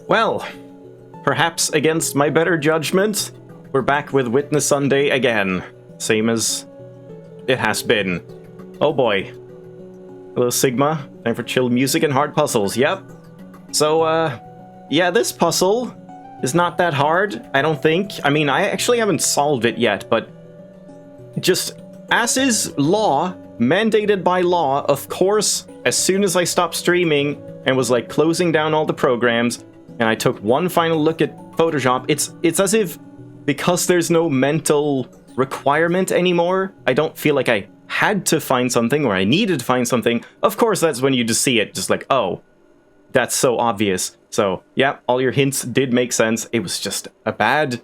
Well, perhaps against my better judgment, we're back with Witness Sunday again. Same as it has been. Oh boy. Hello, Sigma. Time for chill music and hard puzzles. Yep. So, yeah, this puzzle is not that hard, I don't think. I mean, I actually haven't solved it yet, but just as is law, mandated by law, of course, as soon as I stopped streaming and was like closing down all the programs, and I took one final look at Photoshop, it's as if, because there's no mental requirement anymore, I don't feel like I had to find something or I needed to find something. Of course, that's when you just see it, just like, oh, that's so obvious. So, yeah, all your hints did make sense. It was just a bad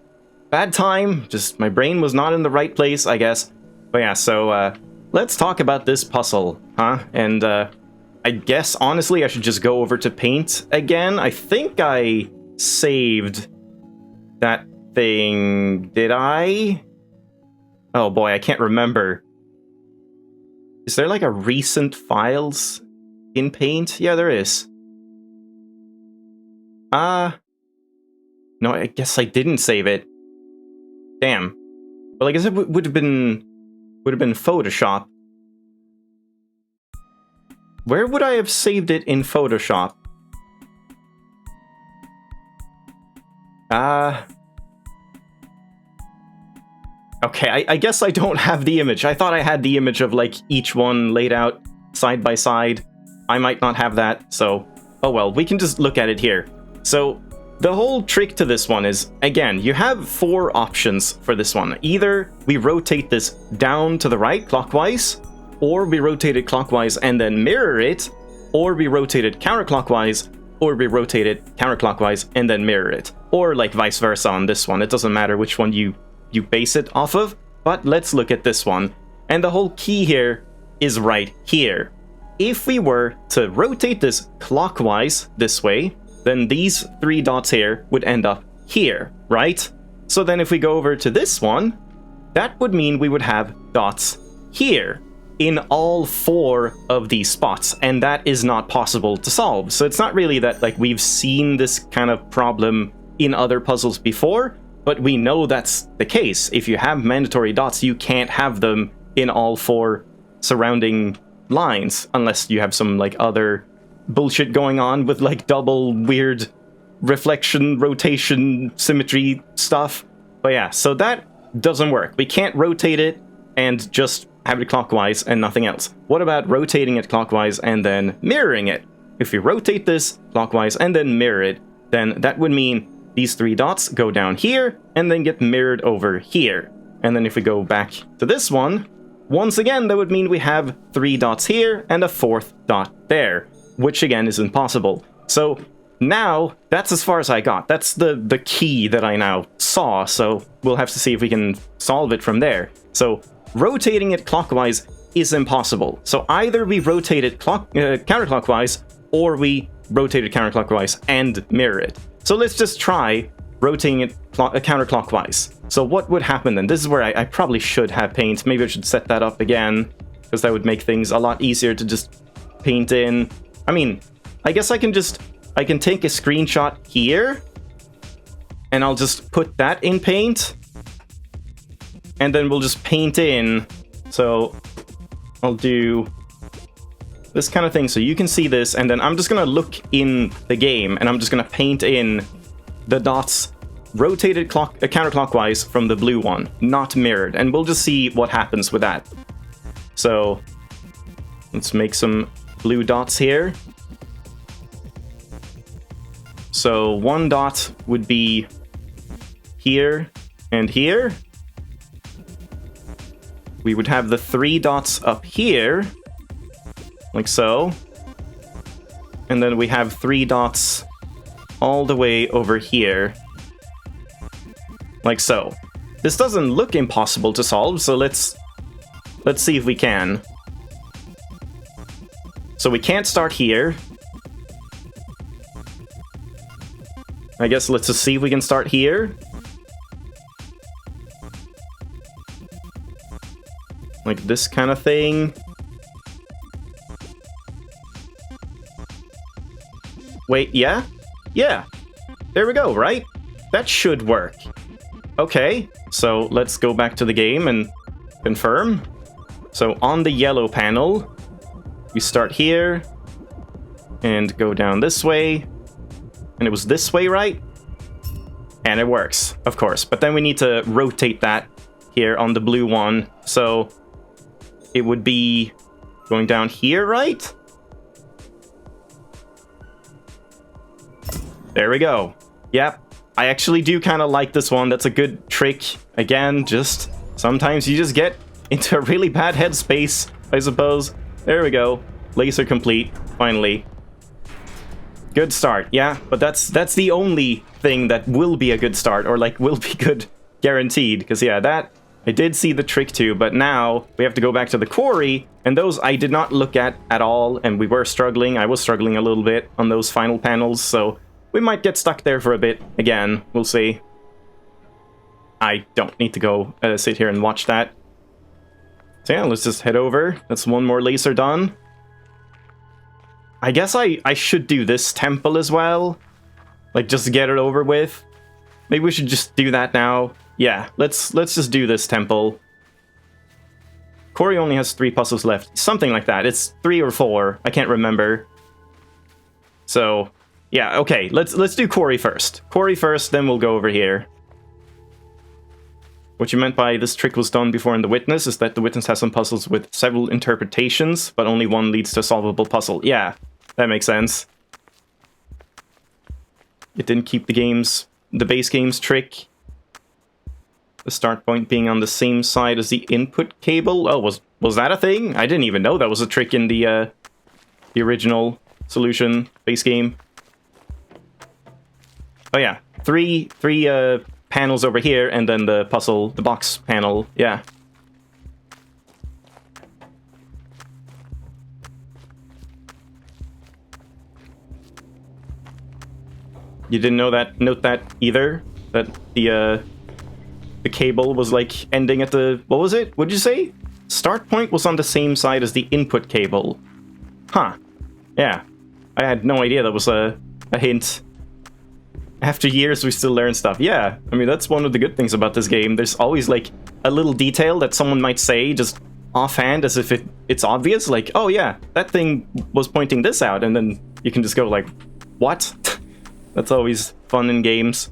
time. Just my brain was not in the right place, I guess. But yeah, so let's talk about this puzzle, huh? And I guess, honestly, I should just go over to Paint again. I think I saved that thing. Did I? Oh boy, I can't remember. Is there like a recent files in Paint? Yeah, there is. No, I guess I didn't save it. Damn. Well, I guess it would have been Photoshop. Where would I have saved it in Photoshop? Okay, I guess I don't have the image. I thought I had the image of, like, each one laid out side by side. I might not have that, so... Oh well, we can just look at it here. So, the whole trick to this one is, again, you have 4 options for this one. Either we rotate this down to the right, clockwise, or we rotate it clockwise and then mirror it, or we rotate it counterclockwise, or we rotate it counterclockwise and then mirror it. Or, like, vice versa on this one. It doesn't matter which one you base it off of, but let's look at this one. And the whole key here is right here. If we were to rotate this clockwise this way, then these 3 dots here would end up here, right? So then if we go over to this one, that would mean we would have dots here in all 4 of these spots, and that is not possible to solve. So it's not really that, like, we've seen this kind of problem in other puzzles before, but we know that's the case. If you have mandatory dots, you can't have them in all 4 surrounding lines, unless you have some, like, other bullshit going on with, like, double weird reflection, rotation, symmetry stuff. But yeah, so that doesn't work. We can't rotate it and just have it clockwise and nothing else. What about rotating it clockwise and then mirroring it? If we rotate this clockwise and then mirror it, then that would mean these 3 dots go down here and then get mirrored over here. And then if we go back to this one, once again, that would mean we have 3 dots here and a 4th dot there, which again is impossible. So now, that's as far as I got. That's the key that I now saw, so we'll have to see if we can solve it from there. So rotating it clockwise is impossible. So either we rotate it counterclockwise, or we rotate it counterclockwise and mirror it. So let's just try rotating it counterclockwise. So what would happen then? This is where I probably should have Paint. Maybe I should set that up again, because that would make things a lot easier to just paint in. I mean, I guess I can take a screenshot here, and I'll just put that in Paint, and then we'll just paint in. So I'll do this kind of thing so you can see this, and then I'm just gonna look in the game, and I'm just gonna paint in the dots rotated counterclockwise from the blue one, not mirrored, and we'll just see what happens with that. So let's make some blue dots here. So 1 dot would be here and here. We would have the 3 dots up here, like so. And then we have 3 dots all the way over here, like so. This doesn't look impossible to solve, so let's see if we can. So we can't start here. I guess let's just see if we can start here. Like this kind of thing. Wait, yeah? Yeah. There we go, right? That should work. Okay, so let's go back to the game and confirm. So on the yellow panel, you start here and go down this way. And it was this way, right? And it works, of course. But then we need to rotate that here on the blue one. So it would be going down here, right? There we go. Yep. I actually do kind of like this one. That's a good trick. Again, just sometimes you just get into a really bad headspace, I suppose. There we go. Laser complete, finally. Good start, yeah, but that's the only thing that will be a good start, or like will be good guaranteed, because yeah, that I did see the trick too, but now we have to go back to the quarry, and those I did not look at all, and we were struggling. I was struggling a little bit on those final panels, so we might get stuck there for a bit again. We'll see. I don't need to go sit here and watch that. So yeah, let's just head over. That's one more laser done. I guess I should do this temple as well. Like, just get it over with. Maybe we should just do that now. Yeah, let's just do this temple. Quarry only has 3 puzzles left. Something like that. It's 3 or 4. I can't remember. So, yeah, okay. Let's do Quarry first. Quarry first, then we'll go over here. What you meant by this trick was done before in The Witness is that The Witness has some puzzles with several interpretations, but only one leads to a solvable puzzle. Yeah, that makes sense. It didn't keep the base game's trick. The start point being on the same side as the input cable. Oh, was that a thing? I didn't even know that was a trick in the original solution base game. Oh yeah, three panels over here, and then the puzzle, the box panel. Yeah. You didn't know that? Note that either? That the cable was like ending at the... What was it? What'd you say? Start point was on the same side as the input cable. Huh. Yeah. I had no idea that was a hint. After years, we still learn stuff. Yeah, I mean, that's one of the good things about this game. There's always, like, a little detail that someone might say just offhand as if it's obvious. Like, oh yeah, that thing was pointing this out. And then you can just go like, what? That's always fun in games.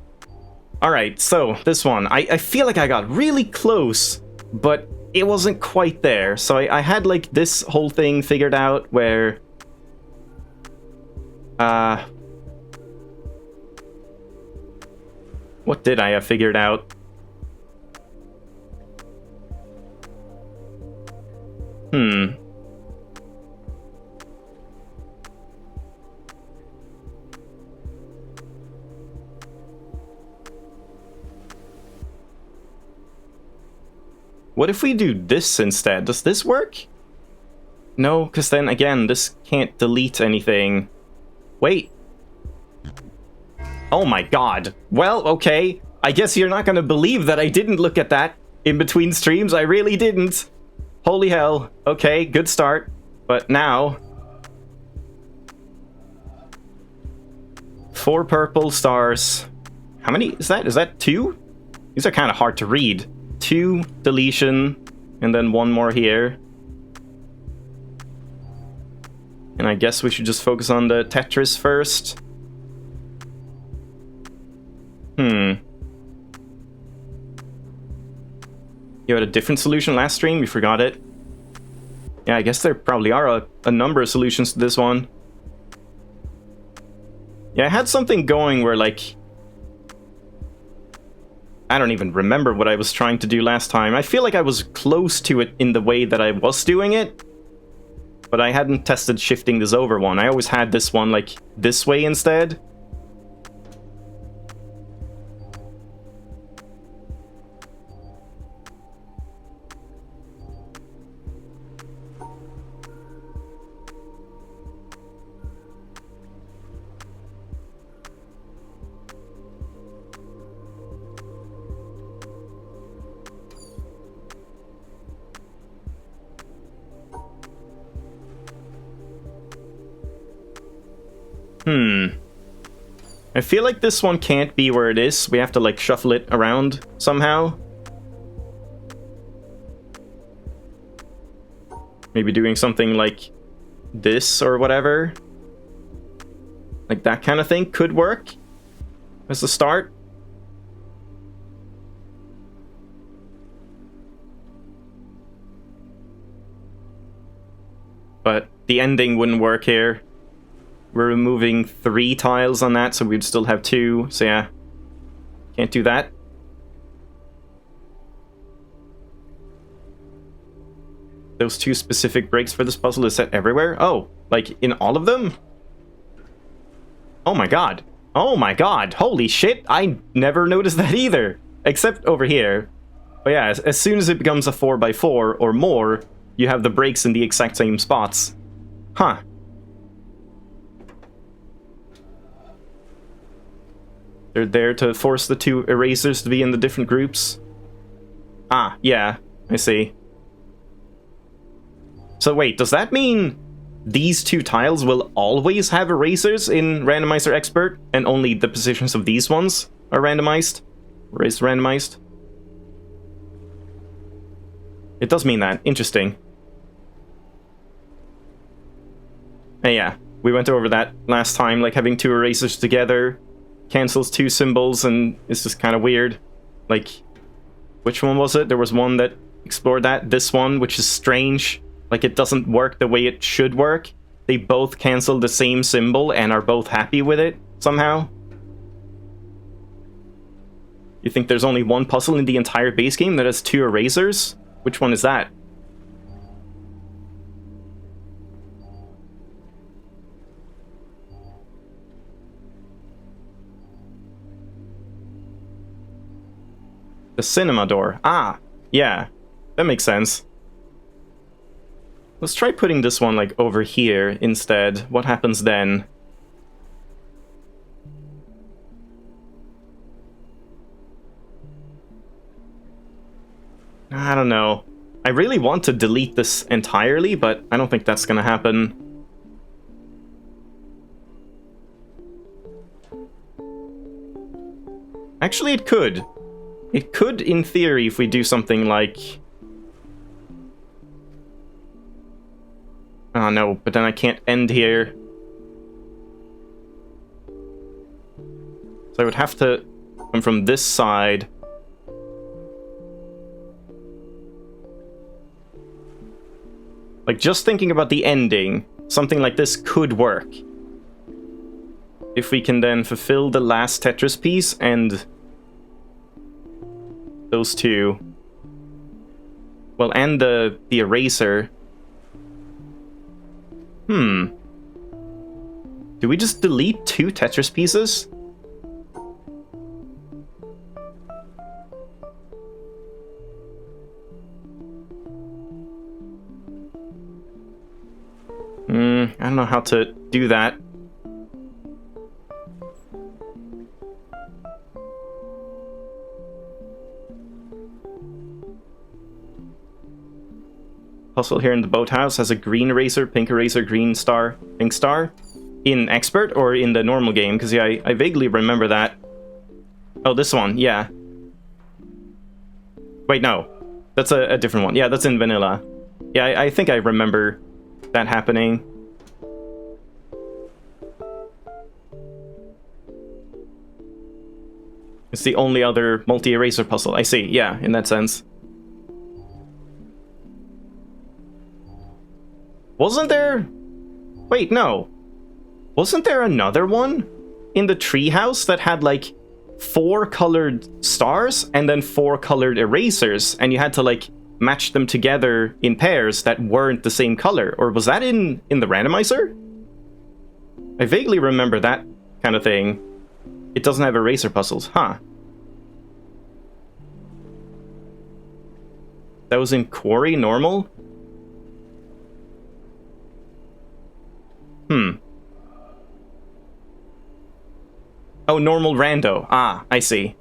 Alright, so this one. I feel like I got really close, but it wasn't quite there. So I had, like, this whole thing figured out where... What did I have figured out? What if we do this instead? Does this work? No, because then again, this can't delete anything. Wait. Oh my god. Well, okay. I guess you're not gonna believe that I didn't look at that in between streams. I really didn't. Holy hell. Okay, good start. But now... 4 purple stars. How many is that? Is that 2? These are kind of hard to read. 2 deletion, and then 1 more here. And I guess we should just focus on the Tetris first. You had a different solution last stream? You forgot it? Yeah, I guess there probably are a number of solutions to this one. Yeah, I had something going where, like... I don't even remember what I was trying to do last time. I feel like I was close to it in the way that I was doing it. But I hadn't tested shifting this over one. I always had this one, like, this way instead. I feel like this one can't be where it is. We have to, like, shuffle it around somehow. Maybe doing something like this or whatever. Like that kind of thing could work as a start. But the ending wouldn't work here. We're removing 3 tiles on that, so we'd still have 2. So yeah, can't do that. Those 2 specific breaks for this puzzle is set everywhere? Oh, like in all of them? Oh my god. Oh my god. Holy shit. I never noticed that either. Except over here. But yeah, as soon as it becomes a 4x4 or more, you have the breaks in the exact same spots. Huh. They're there to force the 2 erasers to be in the different groups. Ah, yeah. I see. So wait, does that mean these 2 tiles will always have erasers in Randomizer Expert, and only the positions of these ones are randomized? Or is randomized? It does mean that. Interesting. And yeah, we went over that last time, like having 2 erasers together cancels 2 symbols, and it's just kind of weird. Like, which one was it? There was one that explored that. This one, which is strange. Like, it doesn't work the way it should work. They both cancel the same symbol and are both happy with it, somehow. You think there's only one puzzle in the entire base game that has 2 erasers? Which one is that? The cinema door. Ah, yeah. That makes sense. Let's try putting this one, like, over here instead. What happens then? I don't know. I really want to delete this entirely, but I don't think that's gonna happen. Actually, it could. It could, in theory, if we do something like... Oh no, but then I can't end here. So I would have to come from this side. Like, just thinking about the ending, something like this could work. If we can then fulfill the last Tetris piece and those 2. Well, and the eraser. Do we just delete 2 Tetris pieces? I don't know how to do that. Puzzle here in the boathouse has a green eraser, pink eraser, green star, pink star. In Expert or in the normal game? Because yeah, I vaguely remember that. Oh, this one, yeah. Wait, no. That's a different one. Yeah, that's in vanilla. Yeah, I think I remember that happening. It's the only other multi-eraser puzzle. I see, yeah, in that sense. Wasn't there... Wait, no. Wasn't there another one in the treehouse that had, like, 4 colored stars and then 4 colored erasers, and you had to, like, match them together in pairs that weren't the same color? Or was that in the randomizer? I vaguely remember that kind of thing. It doesn't have eraser puzzles, huh? That was in Quarry normal? Oh, normal rando. Ah, I see.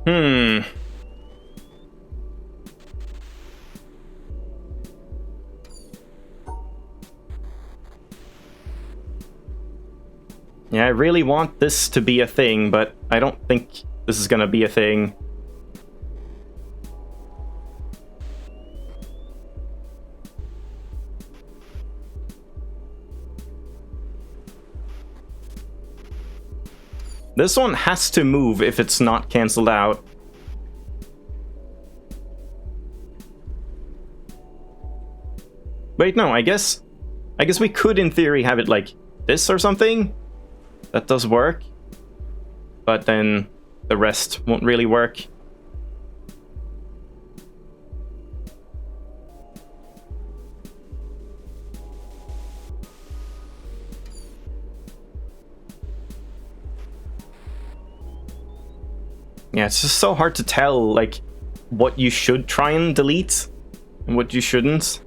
Hmm. Yeah, I really want this to be a thing, but I don't think this is gonna be a thing. This one has to move if it's not cancelled out. Wait, no, I guess we could in theory have it like this or something. That does work. But then the rest won't really work. Yeah, it's just so hard to tell, like, what you should try and delete and what you shouldn't.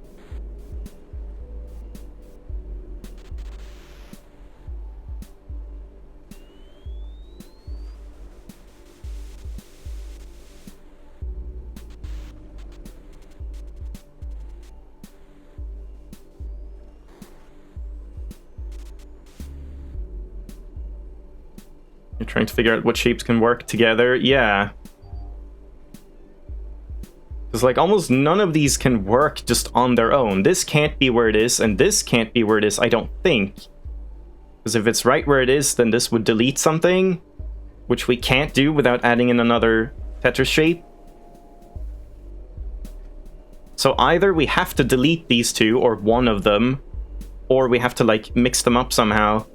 You're trying to figure out what shapes can work together. Yeah. Because, like, almost none of these can work just on their own. This can't be where it is, and this can't be where it is, I don't think. Because if it's right where it is, then this would delete something, which we can't do without adding in another Tetris shape. So either we have to delete these two, or one of them, or we have to, like, mix them up somehow.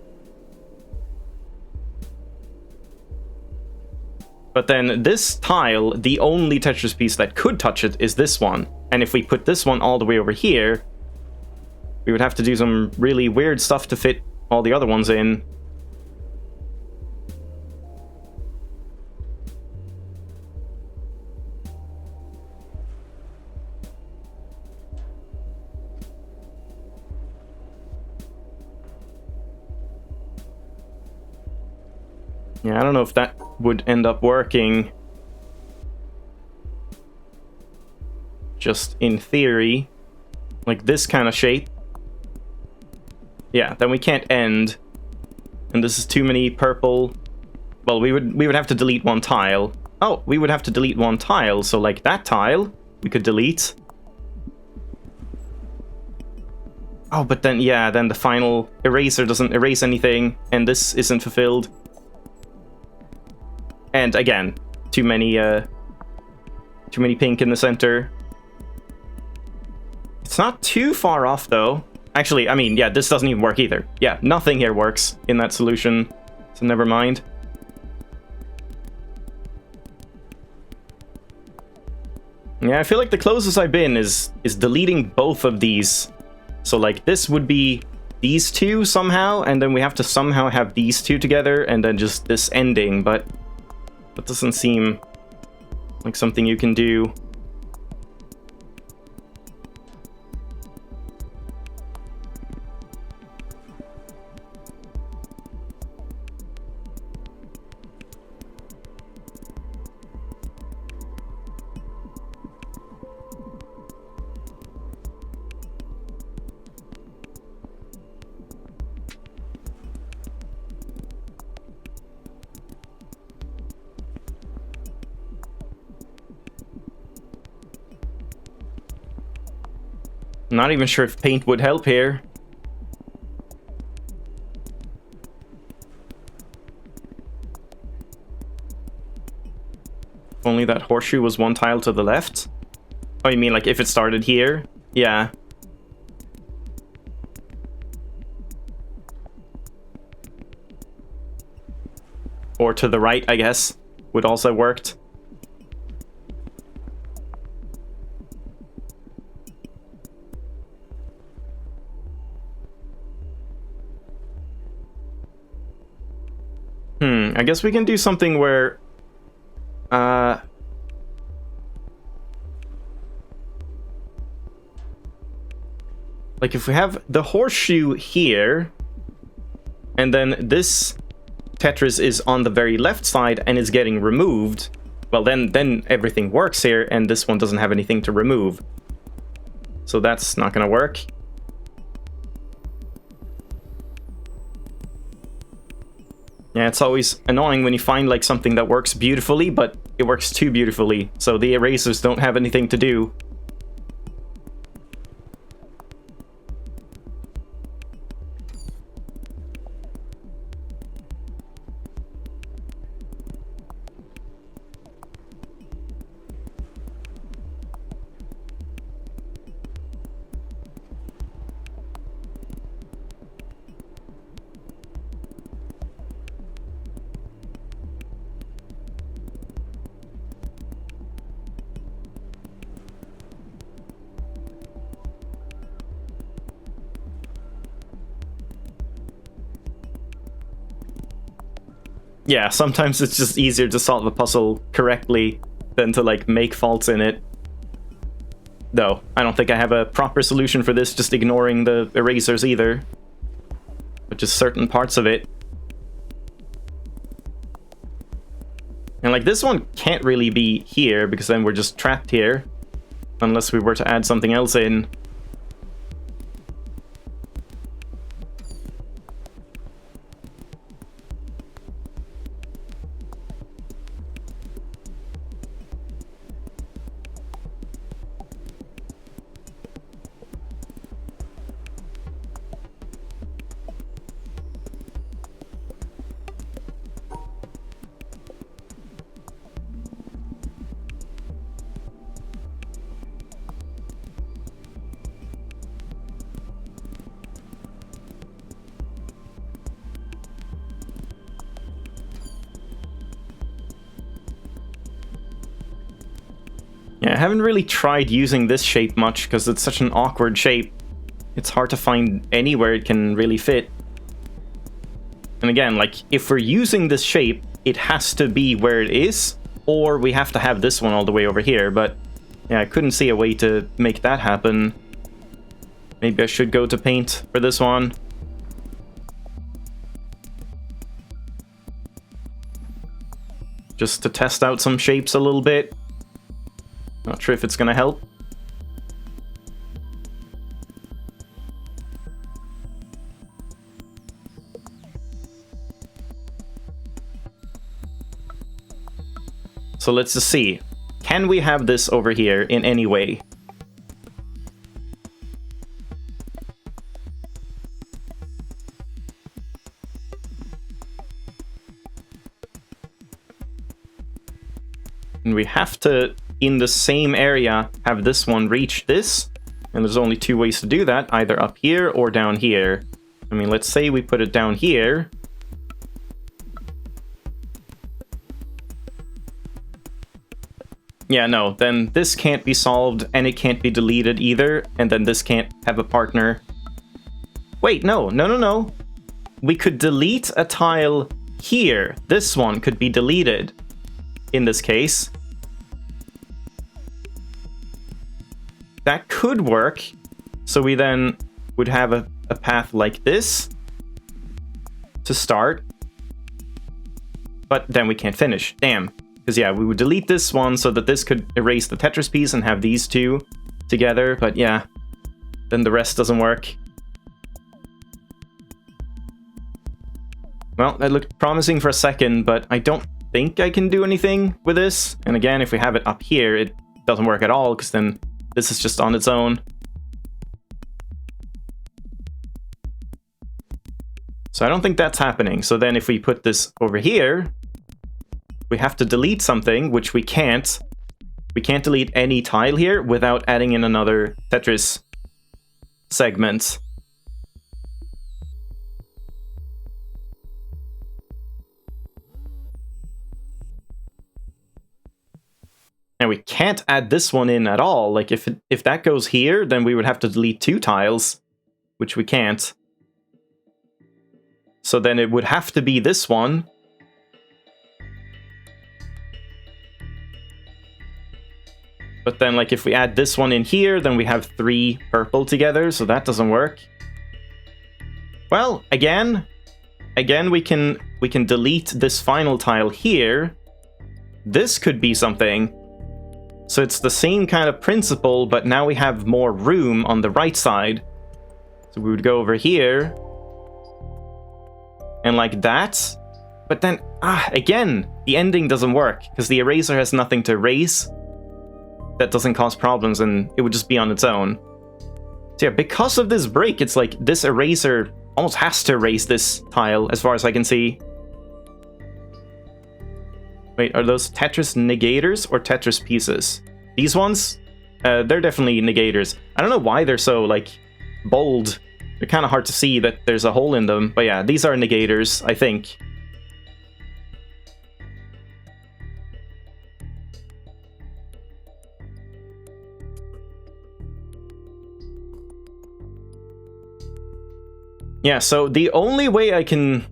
But then this tile, the only Tetris piece that could touch it is this one. And if we put this one all the way over here, we would have to do some really weird stuff to fit all the other ones in. Yeah, I don't know if that would end up working. Just in theory. Like this kind of shape. Yeah, then we can't end. And this is too many purple. Well, we would have to delete one tile. Oh, we would have to delete one tile, so like that tile we could delete. Oh, but then, yeah, then the final eraser doesn't erase anything, and this isn't fulfilled. And again, too many pink in the center. It's not too far off, though. Actually, I mean, yeah, this doesn't even work either. Yeah, nothing here works in that solution, so never mind. Yeah, I feel like the closest I've been is deleting both of these. So, like, this would be these two somehow, and then we have to somehow have these two together, and then just this ending, but that doesn't seem like something you can do. Not even sure if paint would help here. If only that horseshoe was one tile to the left. Oh, you mean like if it started here? Yeah. Or to the right, I guess, would also worked. I guess we can do something where like if we have the horseshoe here and then this Tetris is on the very left side and is getting removed, well, then everything works here, and this one doesn't have anything to remove. So that's not gonna work. Yeah, it's always annoying when you find like something that works beautifully, but it works too beautifully, so the erasers don't have anything to do. Yeah, sometimes it's just easier to solve a puzzle correctly than to, like, make faults in it. Though, I don't think I have a proper solution for this, just ignoring the erasers either. But just certain parts of it. And, like, this one can't really be here, because then we're just trapped here. Unless we were to add something else in. Yeah, I haven't really tried using this shape much, because it's such an awkward shape. It's hard to find anywhere it can really fit. And again, like, if we're using this shape, it has to be where it is, or we have to have this one all the way over here, but yeah, I couldn't see a way to make that happen. Maybe I should go to paint for this one. Just to test out some shapes a little bit. Not sure if it's gonna help. So let's just see. Can we have this over here in any way? And we have to, in the same area, have this one reach this. And there's only two ways to do that, either up here or down here. I mean, let's say we put it down here. Yeah, no, then this can't be solved, and it can't be deleted either, and then this can't have a partner. Wait, no. We could delete a tile here. This one could be deleted, in this case. That could work. So we then would have a path like this to start. But then we can't finish. Damn. Because yeah, we would delete this one so that this could erase the Tetris piece and have these two together. But yeah, then the rest doesn't work. Well, that looked promising for a second, but I don't think I can do anything with this. And again, if we have it up here, it doesn't work at all, because then this is just on its own. So I don't think that's happening. So then if we put this over here, we have to delete something, which we can't. We can't delete any tile here without adding in another Tetris segment. And we can't add this one in at all. Like, if that goes here, then we would have to delete two tiles, which we can't. So then it would have to be this one. But then, like, if we add this one in here, then we have 3 purple together, so that doesn't work. Well, again we can delete this final tile here, this could be something. So it's the same kind of principle, but now we have more room on the right side. So we would go over here. And like that. But then, again, the ending doesn't work, because the eraser has nothing to erase. That doesn't cause problems, and it would just be on its own. So yeah, because of this break, it's like this eraser almost has to erase this tile, as far as I can see. Wait, are those Tetris negators or Tetris pieces? These ones? They're definitely negators. I don't know why they're so, like, bold. They're kind of hard to see that there's a hole in them. But yeah, these are negators, I think. Yeah, so the only way I can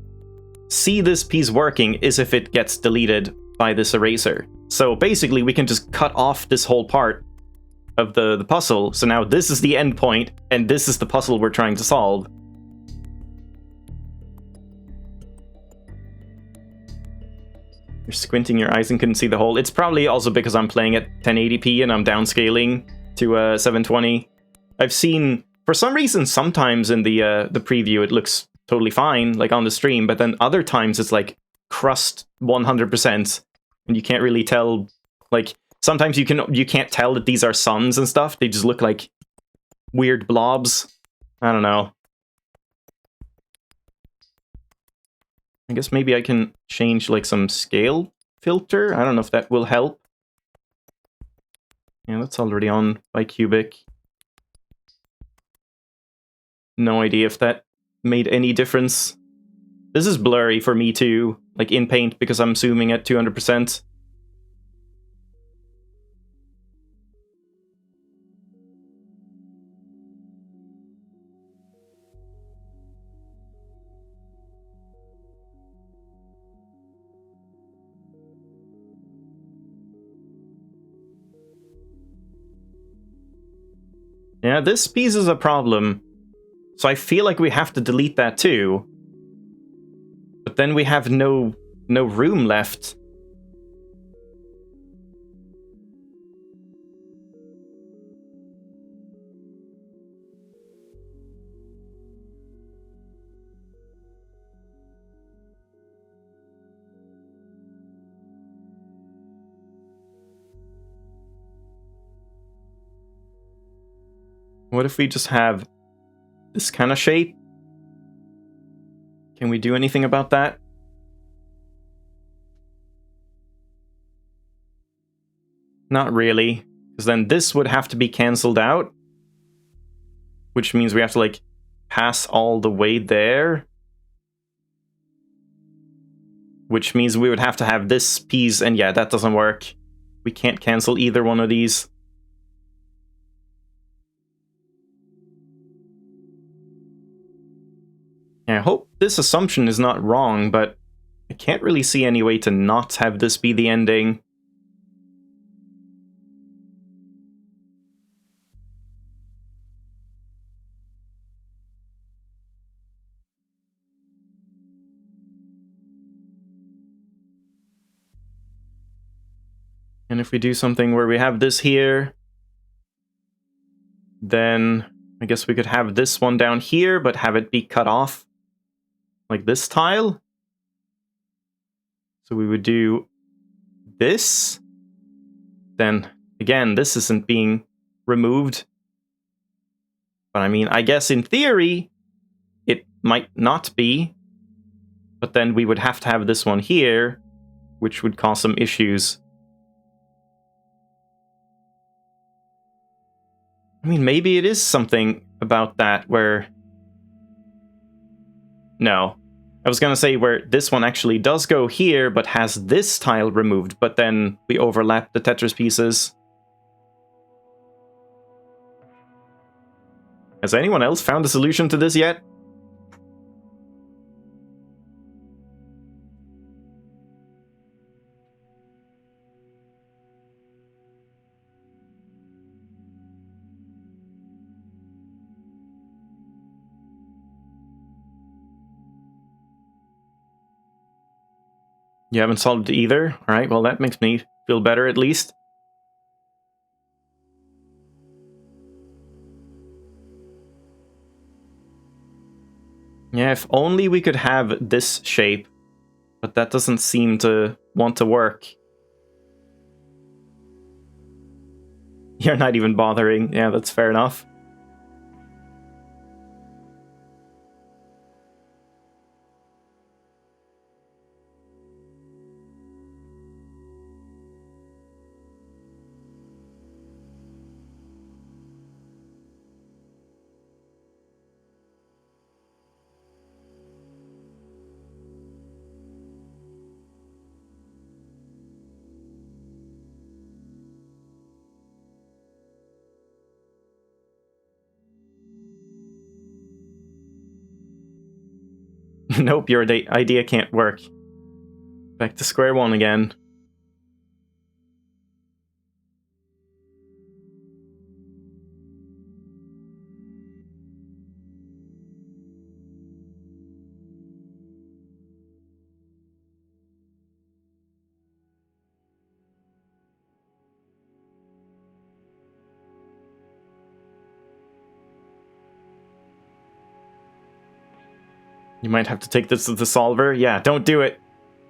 see this piece working is if it gets deleted by this eraser. So basically, we can just cut off this whole part of the puzzle. So now this is the end point, and this is the puzzle we're trying to solve. You're squinting your eyes and couldn't see the hole. It's probably also because I'm playing at 1080p and I'm downscaling to 720. I've seen, for some reason, sometimes in the preview it looks totally fine, like on the stream, but then other times it's like crust 100%, and you can't really tell. Like sometimes you can't tell that these are suns and stuff. They just look like weird blobs. I don't know. I guess maybe I can change like some scale filter. I don't know if that will help. Yeah, that's already on by cubic. No idea if that made any difference. This is blurry for me too, like in Paint, because I'm zooming at 200%. Yeah, this piece is a problem. So I feel like we have to delete that too. But then we have no room left. What if we just have this kind of shape? Can we do anything about that? Not really, because then this would have to be cancelled out, which means we have to like pass all the way there, which means we would have to have this piece, and yeah, that doesn't work. We can't cancel either one of these. I hope this assumption is not wrong, but I can't really see any way to not have this be the ending. And if we do something where we have this here, then I guess we could have this one down here, but have it be cut off. Like this tile. So we would do this. Then, again, this isn't being removed. But I mean, I guess in theory, it might not be. But then we would have to have this one here, which would cause some issues. I mean, maybe it is something about that where... No. I was going to say where this one actually does go here, but has this tile removed, but then we overlap the Tetris pieces. Has anyone else found a solution to this yet? You haven't solved either? Alright, well that makes me feel better at least. Yeah, if only we could have this shape. But that doesn't seem to want to work. You're not even bothering. Yeah, that's fair enough. Nope, your idea can't work. Back to square one again. You might have to take this to the solver. Yeah, don't do it.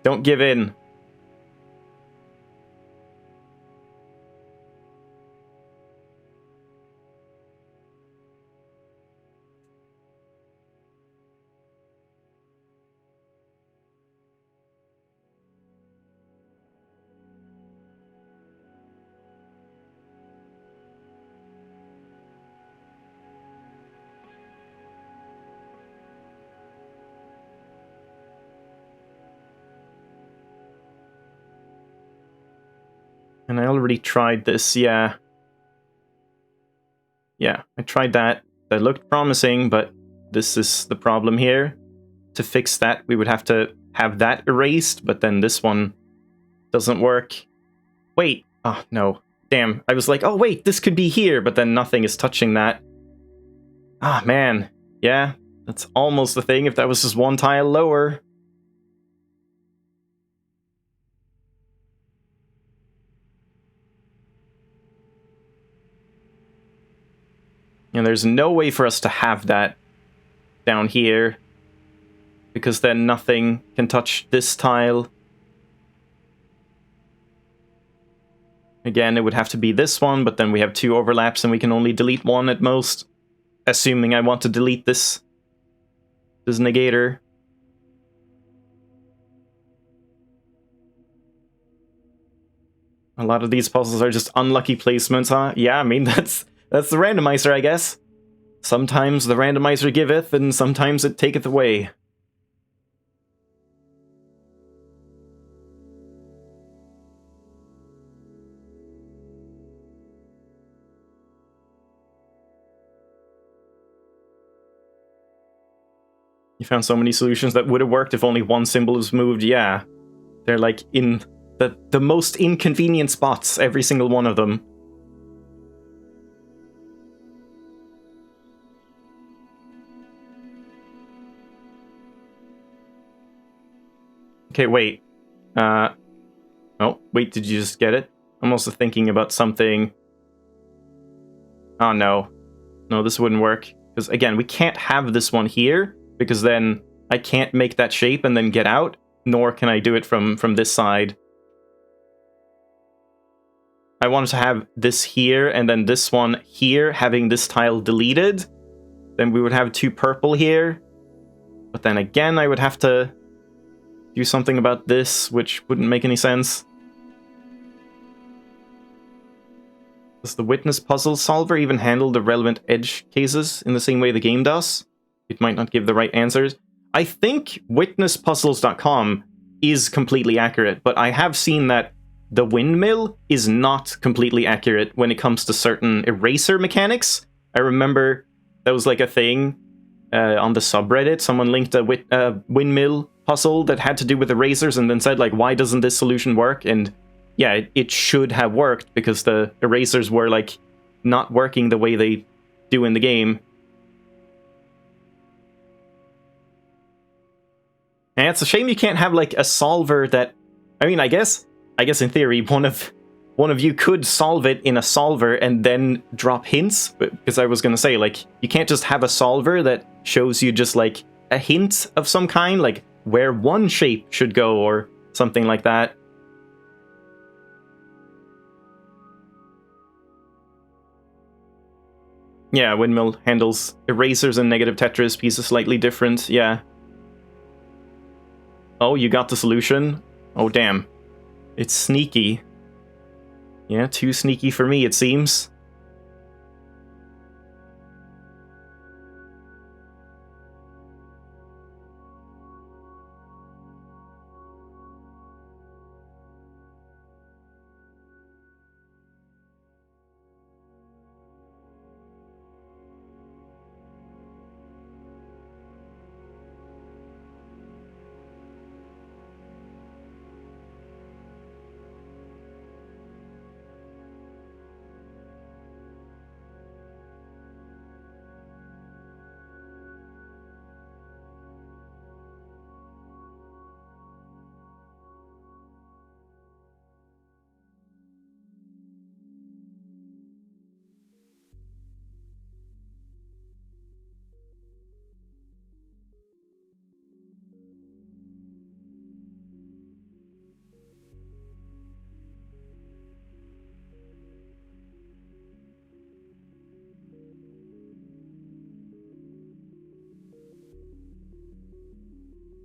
Don't give in. And I already tried this, yeah. Yeah, I tried that. That looked promising, but this is the problem here. To fix that, we would have to have that erased, but then this one doesn't work. Wait. Oh, no. Damn. I was like, oh, wait, this could be here, but then nothing is touching that. Ah, man. Yeah, that's almost the thing if that was just one tile lower. And there's no way for us to have that down here, because then nothing can touch this tile. Again, it would have to be this one, but then we have two overlaps and we can only delete one at most. Assuming I want to delete this negator. A lot of these puzzles are just unlucky placements, huh? Yeah, I mean, that's the randomizer, I guess. Sometimes the randomizer giveth, and sometimes it taketh away. You found so many solutions that would have worked if only one symbol was moved. Yeah, they're like in the most inconvenient spots, every single one of them. Okay, wait. Oh, wait, did you just get it? I'm also thinking about something. Oh, no. No, this wouldn't work. Because, again, we can't have this one here, because then I can't make that shape and then get out, nor can I do it from this side. I wanted to have this here, and then this one here, having this tile deleted. Then we would have two purple here. But then again, I would have to do something about this, which wouldn't make any sense. Does the witness puzzle solver even handle the relevant edge cases in the same way the game does? It might not give the right answers. I think witnesspuzzles.com is completely accurate, but I have seen that the windmill is not completely accurate when it comes to certain eraser mechanics. I remember that was like a thing on the subreddit. Someone linked a windmill puzzle that had to do with erasers and then said, like, why doesn't this solution work? And yeah, it should have worked because the erasers were, like, not working the way they do in the game. And it's a shame you can't have, like, a solver that I mean, I guess in theory, one of you could solve it in a solver and then drop hints, because I was gonna say, like, you can't just have a solver that shows you just, like, a hint of some kind, like, where one shape should go, or something like that. Yeah, windmill handles erasers and negative Tetris pieces slightly different, yeah. Oh, you got the solution? Oh, damn. It's sneaky. Yeah, too sneaky for me, it seems.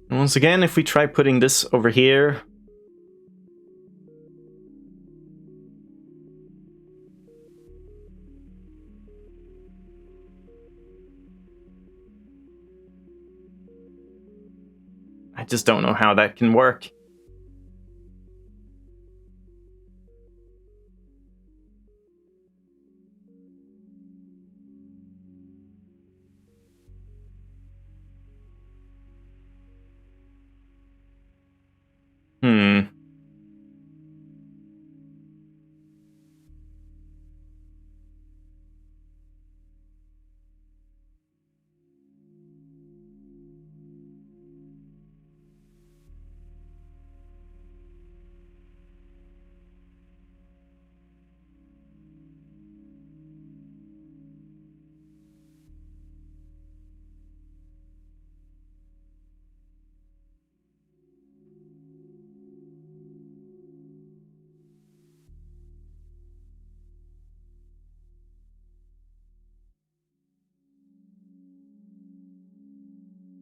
And once again, if we try putting this over here... I just don't know how that can work.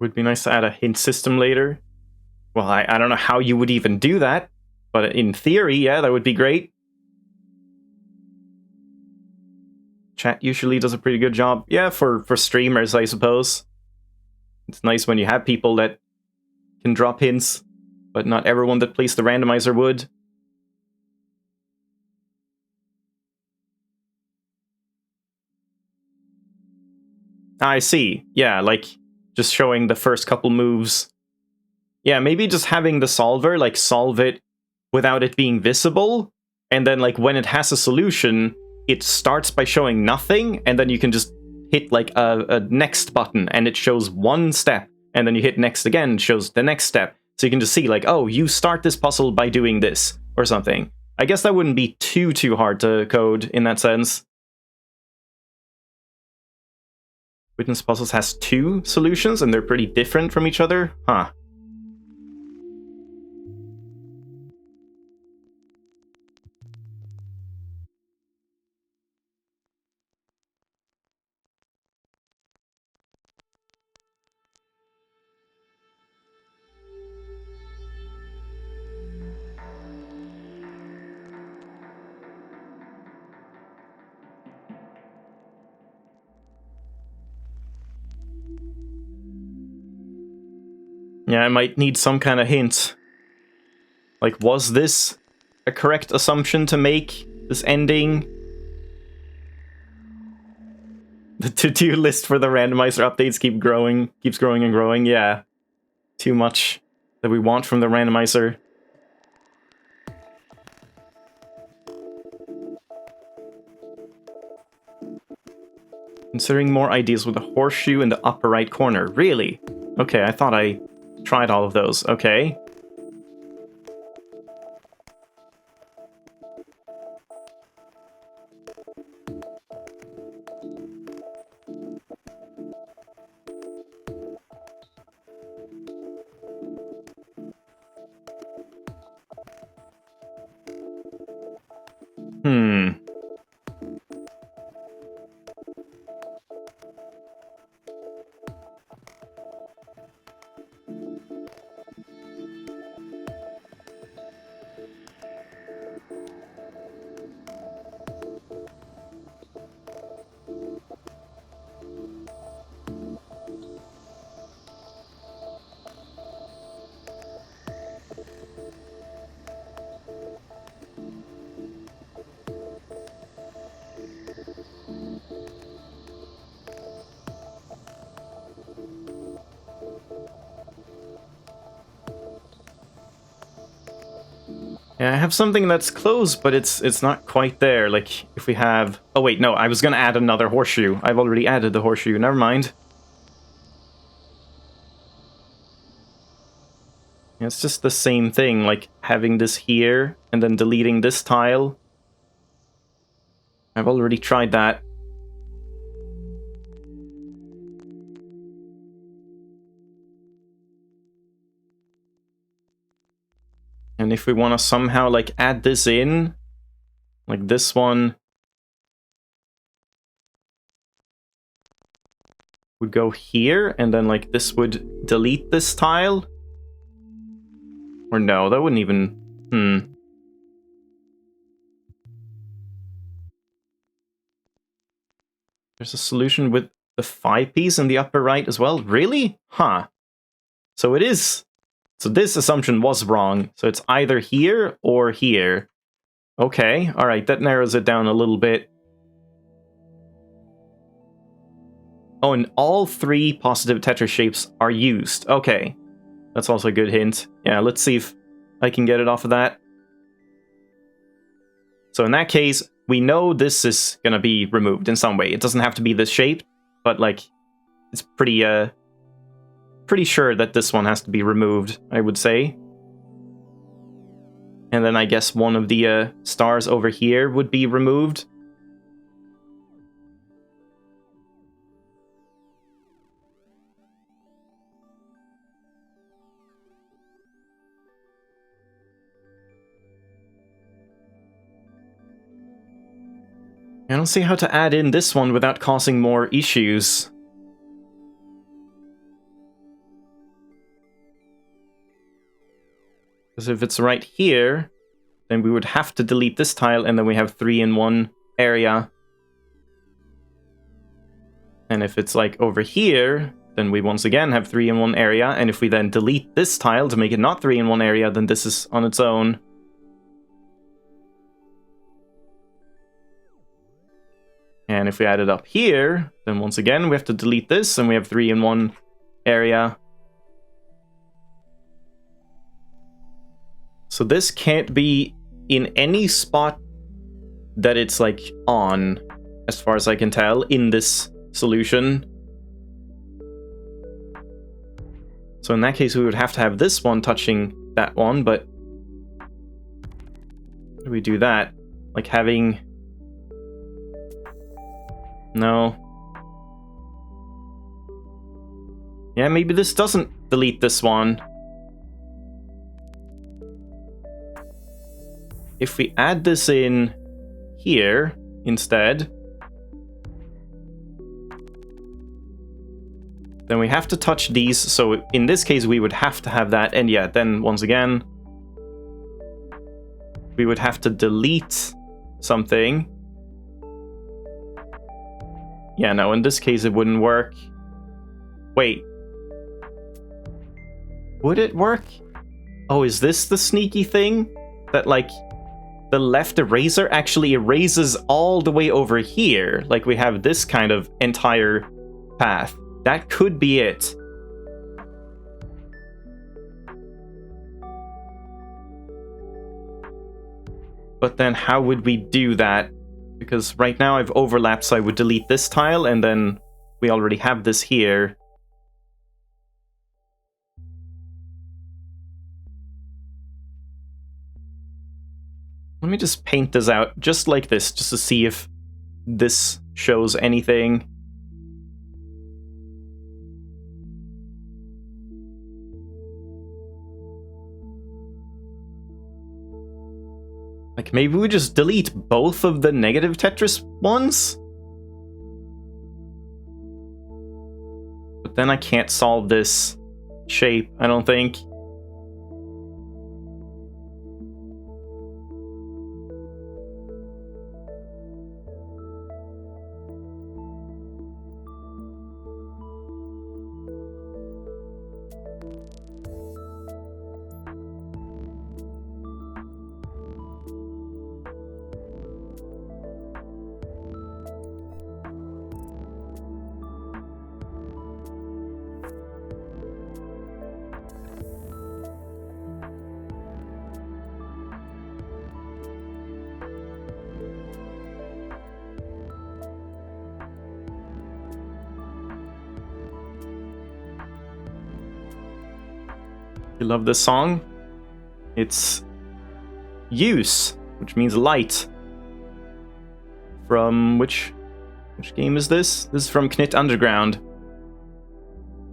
Would be nice to add a hint system later. Well, I don't know how you would even do that, but in theory, yeah, that would be great. Chat usually does a pretty good job. Yeah, for streamers, I suppose. It's nice when you have people that can drop hints, but not everyone that plays the randomizer would. I see. Yeah, like, just showing the first couple moves. Yeah, maybe just having the solver, like, solve it without it being visible, and then, like, when it has a solution, it starts by showing nothing, and then you can just hit, like, a next button, and it shows one step, and then you hit next again, it shows the next step. So you can just see, like, oh, you start this puzzle by doing this, or something. I guess that wouldn't be too hard to code in that sense. Witness Puzzles has 2 solutions, and they're pretty different from each other? Huh. Yeah, I might need some kind of hint. Like, was this a correct assumption to make? This ending? The to-do list for the randomizer updates keeps growing and growing, yeah. Too much that we want from the randomizer. Considering more ideas with a horseshoe in the upper right corner. Really? Okay, I thought I tried all of those. Okay. Yeah, I have something that's close, but it's not quite there. Like, if we have... Oh, wait, no, I was gonna add another horseshoe. I've already added the horseshoe, never mind. It's just the same thing, like having this here, and then deleting this tile. I've already tried that. And if we want to somehow, like, add this in, like this one would go here, and then, like, this would delete this tile? Or no, that wouldn't even... There's a solution with the 5-piece in the upper right as well? Really? Huh. So it is... So this assumption was wrong. So it's either here or here. Okay, alright, that narrows it down a little bit. Oh, and all 3 positive Tetris shapes are used. Okay. That's also a good hint. Yeah, let's see if I can get it off of that. So in that case, we know this is gonna be removed in some way. It doesn't have to be this shape, but, like, it's pretty sure that this one has to be removed, I would say. And then I guess one of the stars over here would be removed. I don't see how to add in this one without causing more issues. Because if it's right here, then we would have to delete this tile, and then we have 3 in 1 area. And if it's, like, over here, then we once again have 3 in 1 area, and if we then delete this tile to make it not 3 in 1 area, then this is on its own. And if we add it up here, then once again we have to delete this, and we have 3 in 1 area. So this can't be in any spot that it's, like, on, as far as I can tell, in this solution. So in that case, we would have to have this one touching that one, but... How do we do that? Like having... No. Yeah, maybe this doesn't delete this one. If we add this in here instead, then we have to touch these, so in this case we would have to have that, and yeah, then once again we would have to delete something. Yeah, no, in this case it wouldn't work. Wait. Would it work? Oh, is this the sneaky thing? That, like, the left eraser actually erases all the way over here. Like, we have this kind of entire path. That could be it. But then how would we do that? Because right now I've overlapped, so I would delete this tile, and then we already have this here. Let me just paint this out just like this, just to see if this shows anything. Like, maybe we just delete both of the negative Tetris ones? But then I can't solve this shape, I don't think. You love this song? It's Use, which means light. From which game is this? This is from Knit Underground.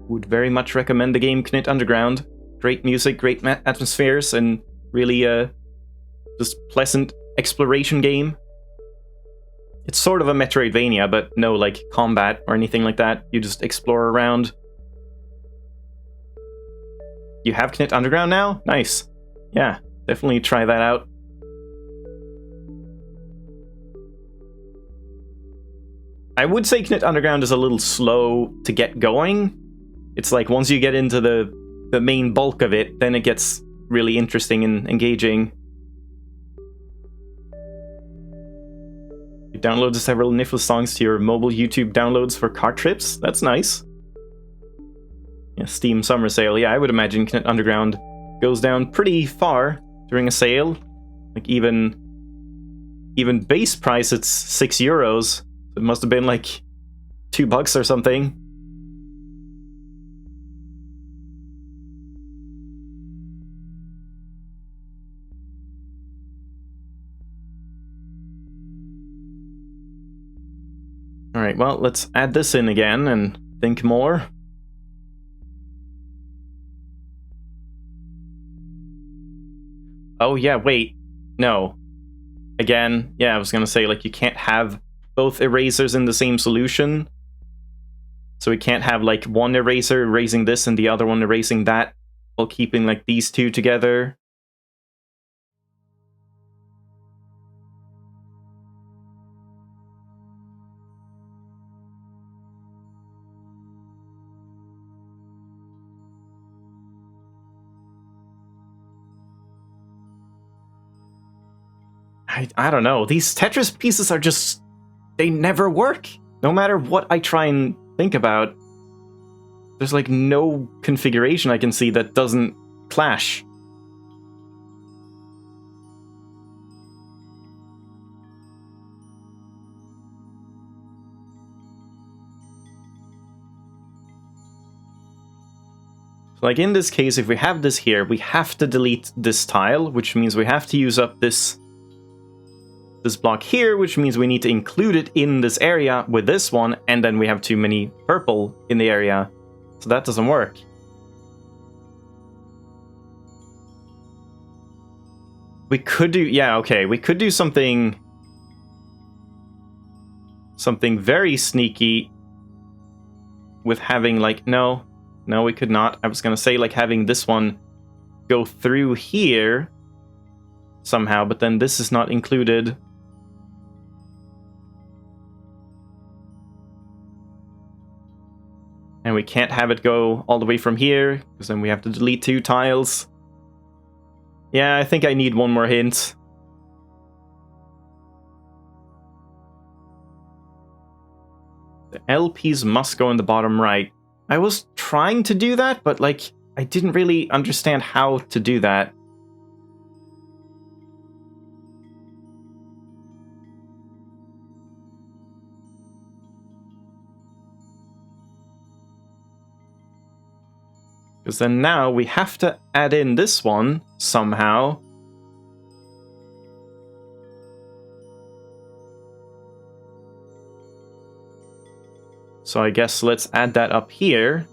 Would very much recommend the game Knit Underground. Great music, great atmospheres, and really just pleasant exploration game. It's sort of a Metroidvania, but no like combat or anything like that. You just explore around. You have Knit Underground now? Nice. Yeah, definitely try that out. I would say Knit Underground is a little slow to get going. It's like once you get into the main bulk of it, then it gets really interesting and engaging. You download several Nifflas songs to your mobile YouTube downloads for car trips? That's nice. Yeah, Steam Summer Sale. Yeah, I would imagine Knit Underground goes down pretty far during a sale. Like even base price, it's €6. It must have been like $2 or something. Alright, well, let's add this in again and think more. Oh yeah, wait. No. Again, yeah, I was gonna say, like, you can't have both erasers in the same solution. So we can't have, like, one eraser erasing this and the other one erasing that, while keeping, like, these two together. I don't know. These Tetris pieces are just... they never work. No matter what I try and think about, there's like no configuration I can see that doesn't clash. So like in this case, if we have this here, we have to delete this tile, which means we have to use up this block here, which means we need to include it in this area with this one, and then we have too many purple in the area. So that doesn't work. We could do, yeah, okay, we could do something very sneaky with having like, no, we could not. I was gonna say like having this one go through here somehow, but then this is not included. And we can't have it go all the way from here, because then we have to delete 2 tiles. Yeah, I think I need one more hint. The LPs must go in the bottom right. I was trying to do that, but like, I didn't really understand how to do that. Because then now we have to add in this one somehow. So I guess let's add that up here.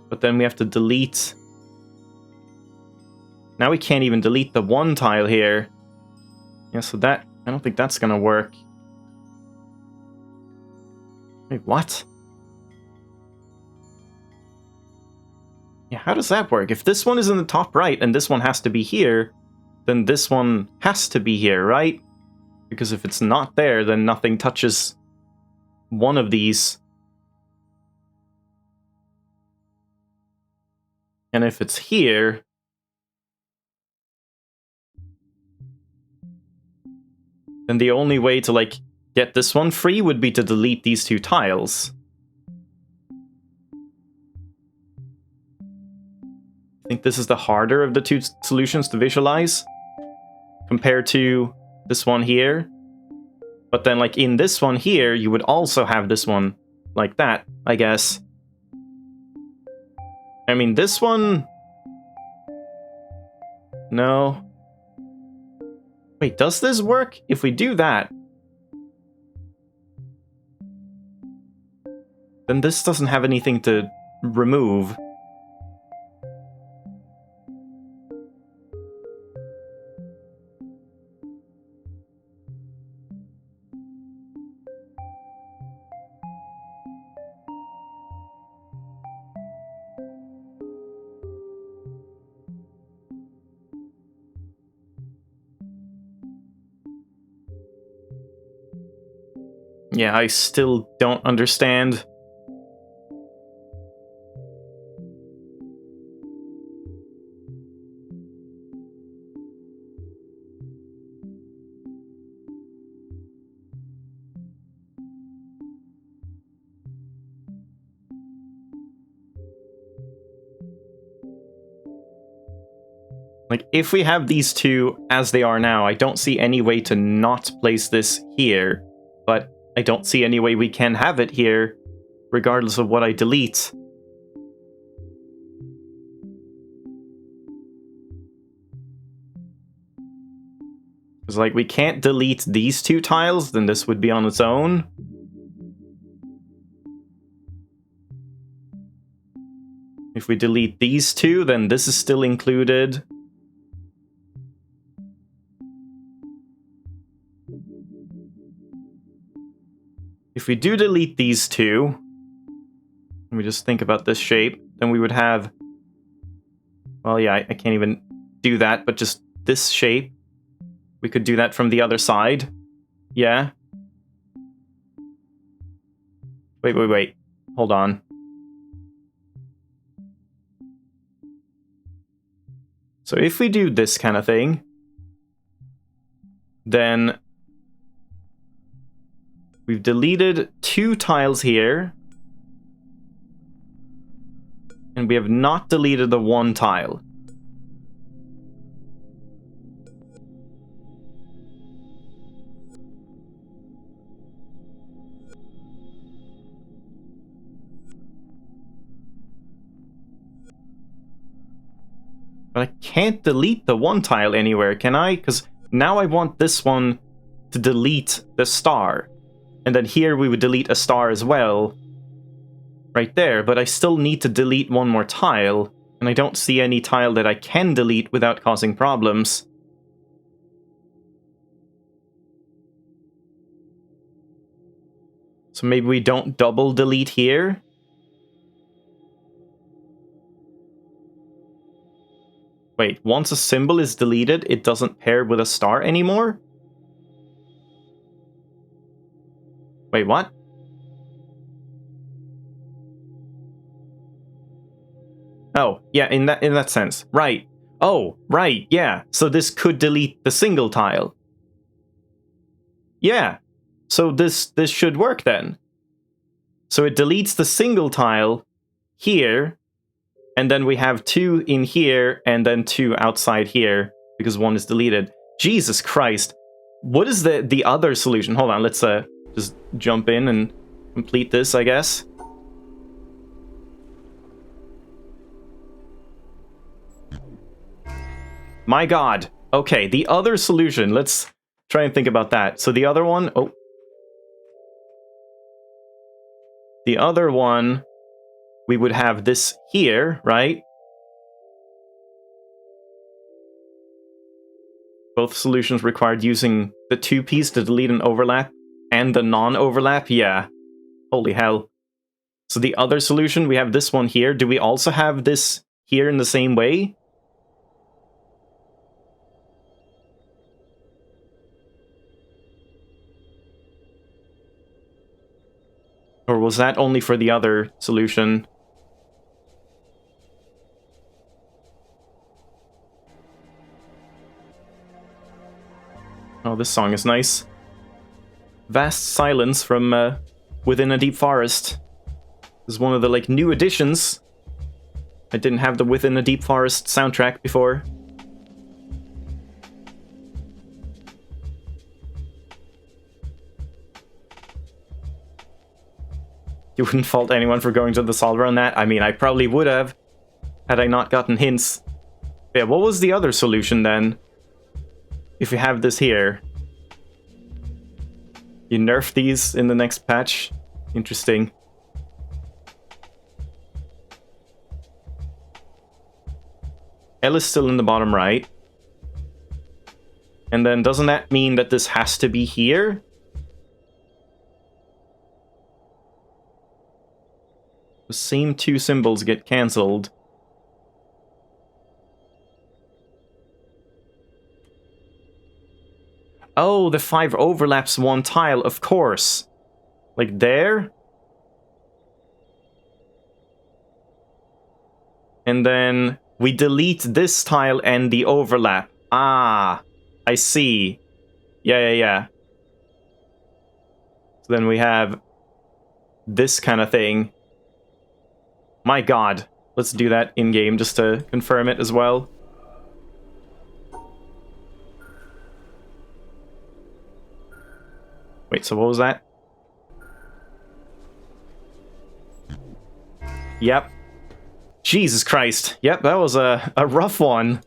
But then we have to delete... Now we can't even delete the one tile here. Yeah, so that... I don't think that's gonna work. Wait, what? Yeah, how does that work? If this one is in the top right and this one has to be here, then this one has to be here, right? Because if it's not there, then nothing touches one of these. And if it's here... then the only way to, like, get this one free would be to delete these 2 tiles. I think this is the harder of the 2 solutions to visualize compared to this one here. But then, like, in this one here, you would also have this one like that, I guess. I mean, this one No. Wait, does this work? If we do that, then this doesn't have anything to remove. Yeah, I still don't understand. Like, if we have these two as they are now, I don't see any way to not place this here, but I don't see any way we can have it here, regardless of what I delete. Because, like, we can't delete these two tiles, then this would be on its own. If we delete these two, then this is still included. If we do delete these two, let me just think about this shape, then we would have... Well, yeah, I can't even do that, but just this shape. We could do that from the other side. Yeah. Wait. Hold on. So if we do this kind of thing, then we've deleted two tiles here, and we have not deleted the one tile. But I can't delete the one tile anywhere, can I? Because now I want this one to delete the star. And then here we would delete a star as well. Right there, but I still need to delete one more tile. And I don't see any tile that I can delete without causing problems. So maybe we don't double delete here? Wait, once a symbol is deleted, it doesn't pair with a star anymore? Wait, what? Oh, yeah, in that sense. Right. Oh, right, yeah. So this could delete the single tile. Yeah. So this should work then. So it deletes the single tile here, and then we have two in here, and then two outside here, because one is deleted. Jesus Christ. What is the other solution? Hold on, let's just jump in and complete this, I guess. My god. Okay, the other solution. Let's try and think about that. So the other one... Oh. The other one... We would have this here, right? Both solutions required using the 2-piece to delete an overlap and the non-overlap? Yeah. Holy hell. So the other solution, we have this one here. Do we also have this here in the same way? Or was that only for the other solution? Oh, this song is nice. Vast Silence from Within a Deep Forest. This is one of the, like, new additions. I didn't have the Within a Deep Forest soundtrack before. You wouldn't fault anyone for going to the solver on that? I mean, I probably would have, had I not gotten hints. Yeah, what was the other solution then? If you have this here. You nerf these in the next patch? Interesting. L is still in the bottom right. And then doesn't that mean that this has to be here? The same two symbols get cancelled. Oh, the 5 overlaps one tile, of course. Like there. And then we delete this tile and the overlap. Ah, I see. Yeah. So then we have this kind of thing. My god. Let's do that in-game just to confirm it as well. Wait, so what was that? Yep. Jesus Christ. Yep, that was a rough one.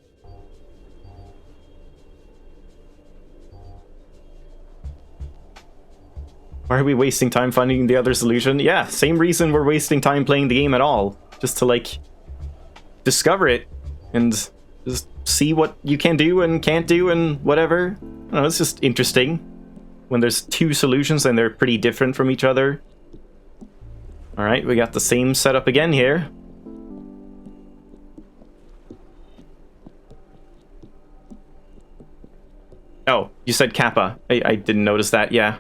Why are we wasting time finding the other solution? Yeah, same reason we're wasting time playing the game at all. Just to, like, discover it and just see what you can do and can't do and whatever. I don't know, it's just interesting when there's two solutions and they're pretty different from each other. Alright, we got the same setup again here. Oh, you said Kappa. I didn't notice that, yeah.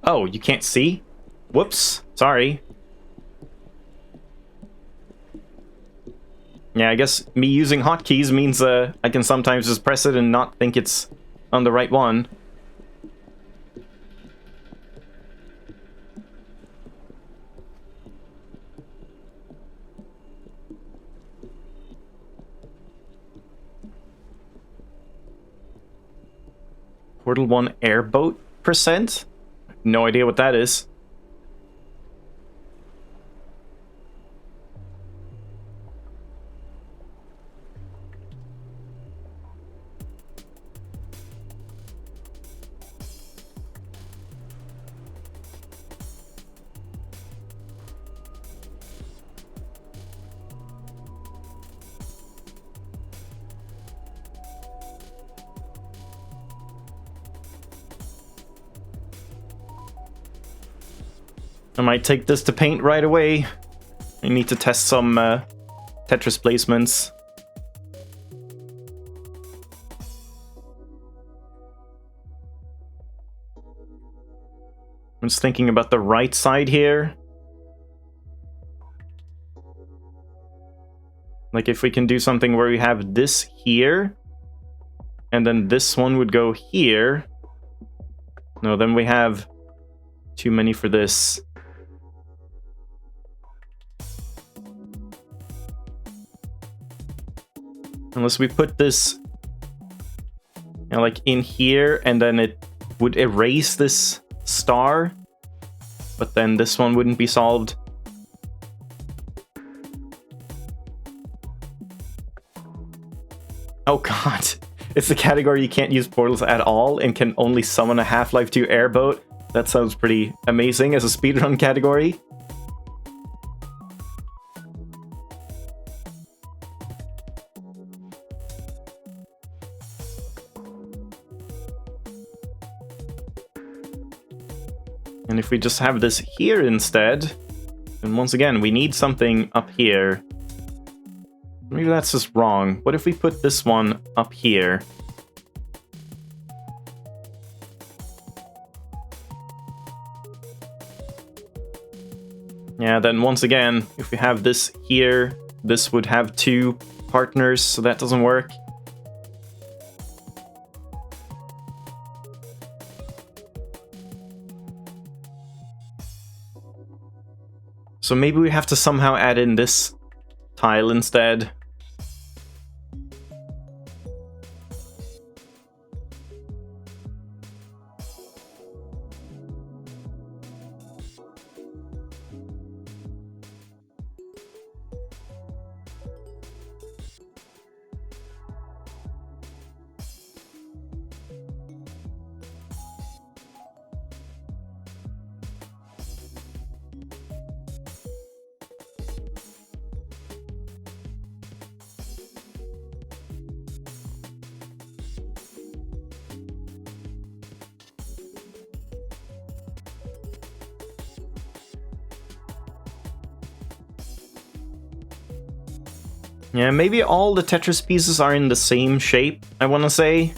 Oh, you can't see? Whoops. Sorry. Yeah, I guess me using hotkeys means I can sometimes just press it and not think it's on the right one. Portal 1 airboat %? No idea what that is. I might take this to paint right away. I need to test some Tetris placements. I'm just thinking about the right side here. Like if we can do something where we have this here, and then this one would go here. No, then we have too many for this. Unless we put this, you know, like in here, and then it would erase this star, but then this one wouldn't be solved. Oh god, it's the category you can't use portals at all and can only summon a Half-Life 2 airboat. That sounds pretty amazing as a speedrun category. And if we just have this here instead, then once again, we need something up here. Maybe that's just wrong. What if we put this one up here? Yeah, then once again, if we have this here, this would have 2 partners, so that doesn't work. So maybe we have to somehow add in this tile instead. Yeah, maybe all the Tetris pieces are in the same shape, I want to say.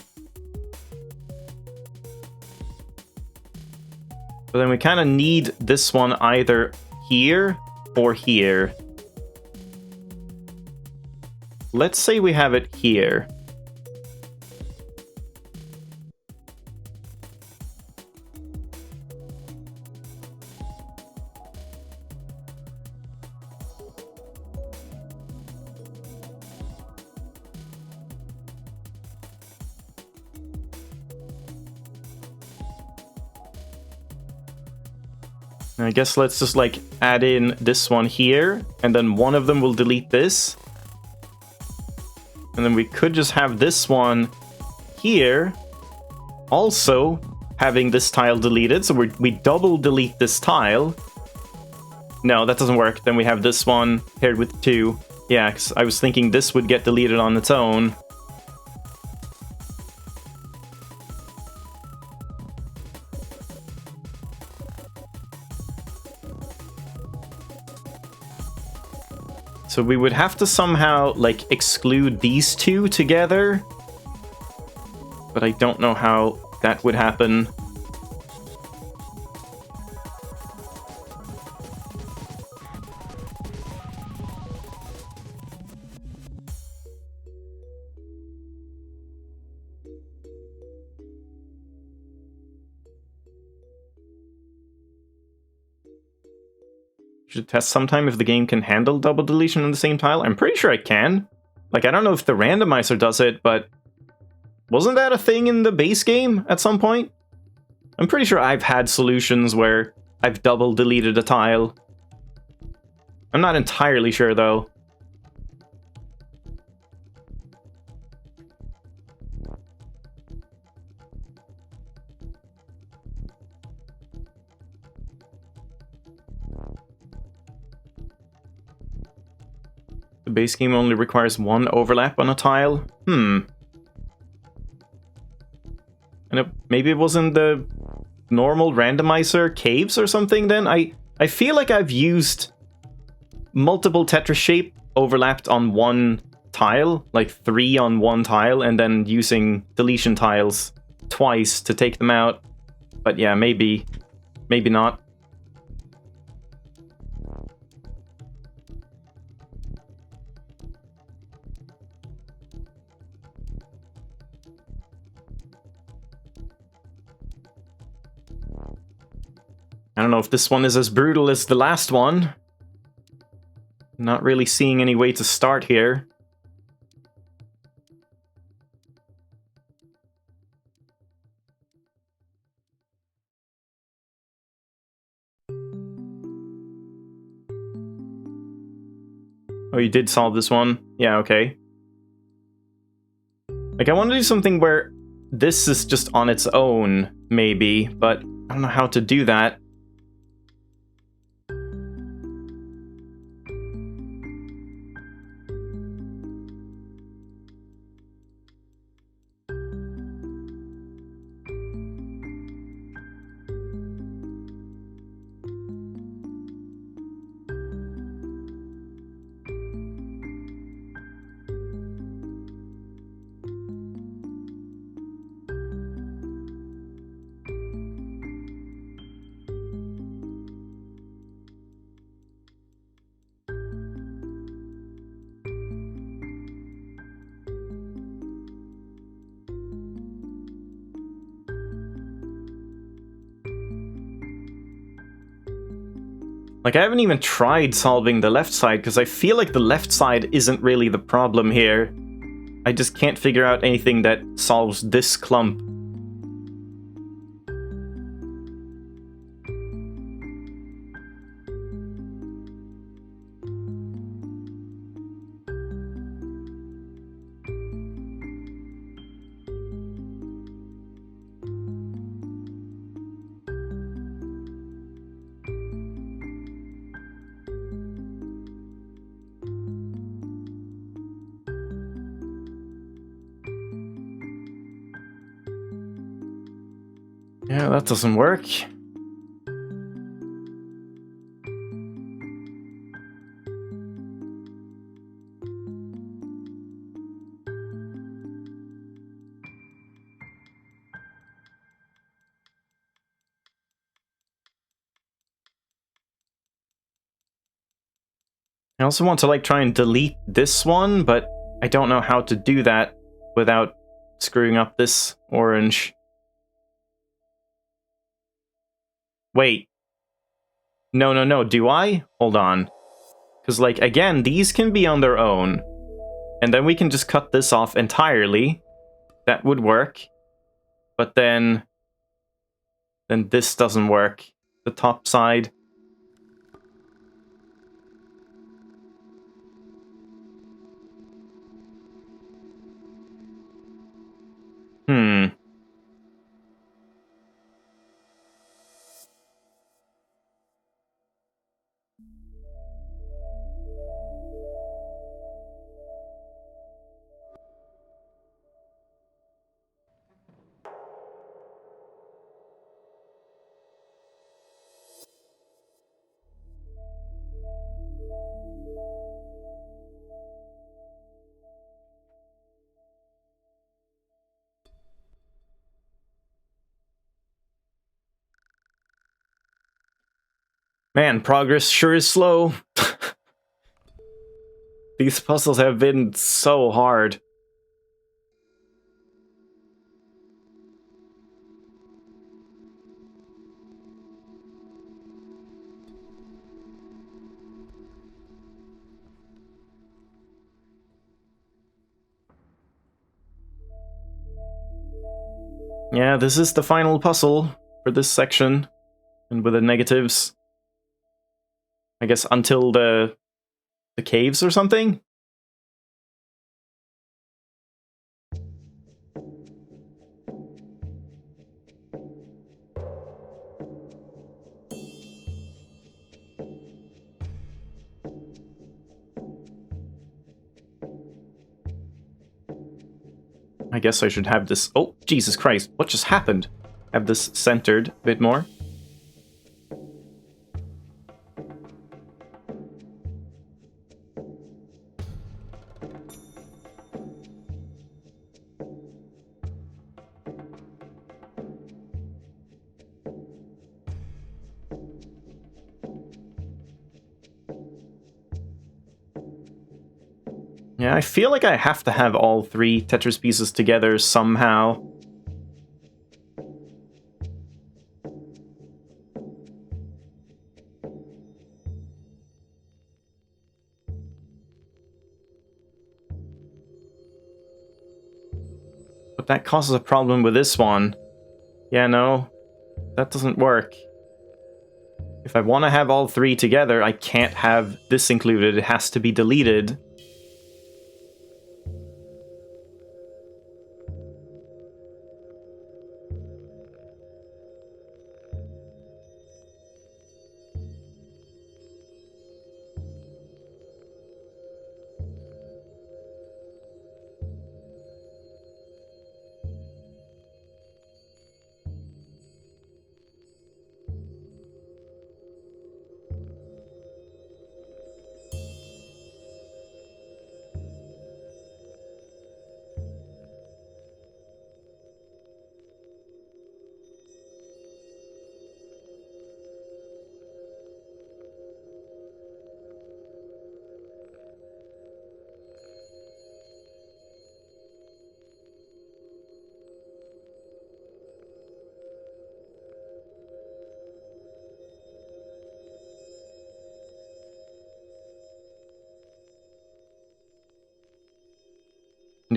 But then we kind of need this one either here or here. Let's say we have it here. I guess let's just like add in this one here, and then one of them will delete this. And then we could just have this one here also having this tile deleted, so we double delete this tile. No, that doesn't work. Then we have this one paired with 2. Yeah, because I was thinking this would get deleted on its own. So we would have to somehow, like, exclude these 2 together. But I don't know how that would happen. Should test sometime if the game can handle double deletion on the same tile. I'm pretty sure it can. Like, I don't know if the randomizer does it, but wasn't that a thing in the base game at some point? I'm pretty sure I've had solutions where I've double deleted a tile. I'm not entirely sure, though. The base game only requires 1 overlap on a tile? And maybe it was in the normal randomizer caves or something then? I feel like I've used multiple Tetris shape overlapped on one tile, like 3 on one tile, and then using deletion tiles twice to take them out. But yeah, maybe not. I don't know if this one is as brutal as the last one. Not really seeing any way to start here. Oh, you did solve this one? Yeah, okay. Like, I want to do something where this is just on its own, maybe, but I don't know how to do that. Like, I haven't even tried solving the left side, because I feel like the left side isn't really the problem here. I just can't figure out anything that solves this clump. Yeah, that doesn't work. I also want to, like, try and delete this one, but I don't know how to do that without screwing up this orange. Wait. No, do I? Hold on. Because, like, again, these can be on their own. And then we can just cut this off entirely. That would work. But then this doesn't work. The top side. Man, progress sure is slow. These puzzles have been so hard. Yeah, this is the final puzzle for this section. And with the negatives. I guess until the caves or something? I guess I should have this... Oh, Jesus Christ, what just happened? Have this centered a bit more. Yeah, I feel like I have to have all three Tetris pieces together somehow. But that causes a problem with this one. Yeah, no, that doesn't work. If I want to have all three together, I can't have this included. It has to be deleted.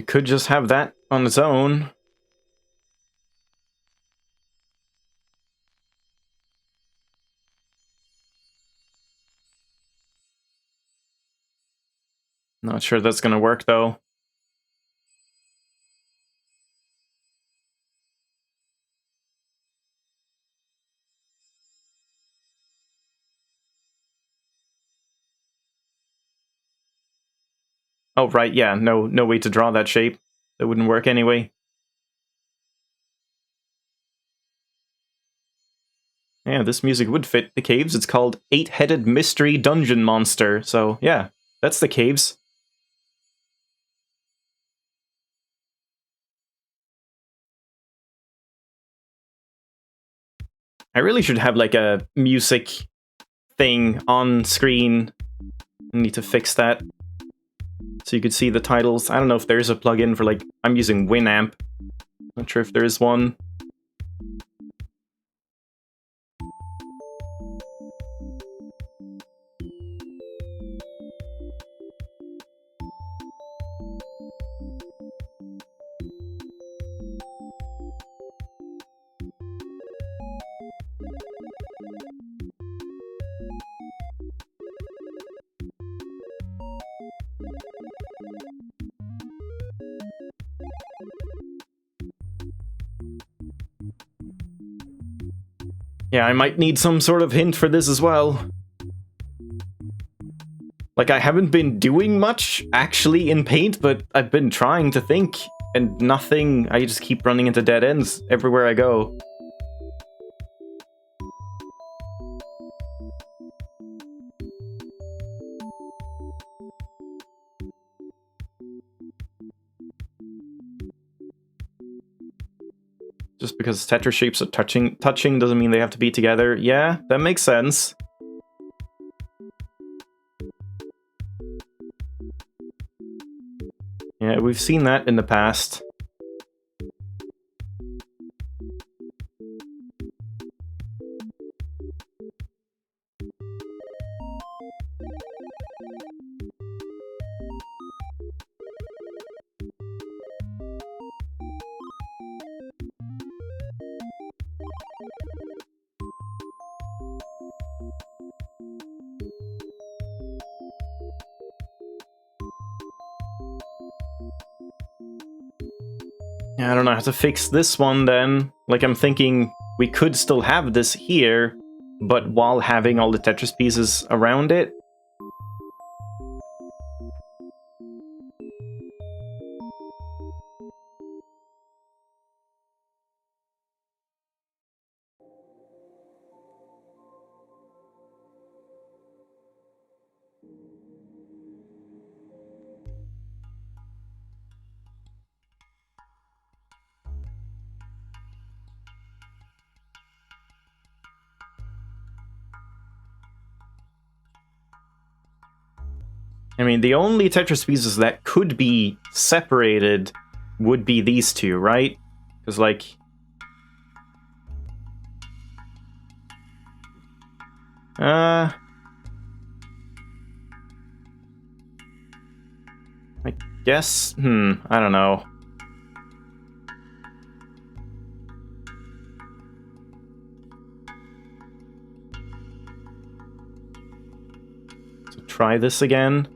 it could just have that on its own. Not sure that's gonna work, though. Oh, right, yeah, no way to draw that shape. That wouldn't work anyway. Yeah, this music would fit the caves. It's called Eight-Headed Mystery Dungeon Monster. So, yeah, that's the caves. I really should have, like, a music thing on screen. I need to fix that. So you could see the titles. I don't know if there's a plugin for, like, I'm using Winamp. Not sure if there is one. Yeah, I might need some sort of hint for this as well. Like, I haven't been doing much, actually, in Paint, but I've been trying to think, and nothing. I just keep running into dead ends everywhere I go. Just because Tetris shapes are touching doesn't mean they have to be together. Yeah, that makes sense. Yeah, we've seen that in the past. Yeah, I don't know how to fix this one then. Like, I'm thinking we could still have this here, but while having all the Tetris pieces around it. I mean, the only Tetris pieces that could be separated would be these two, right? Because, like... I guess... I don't know. So try this again.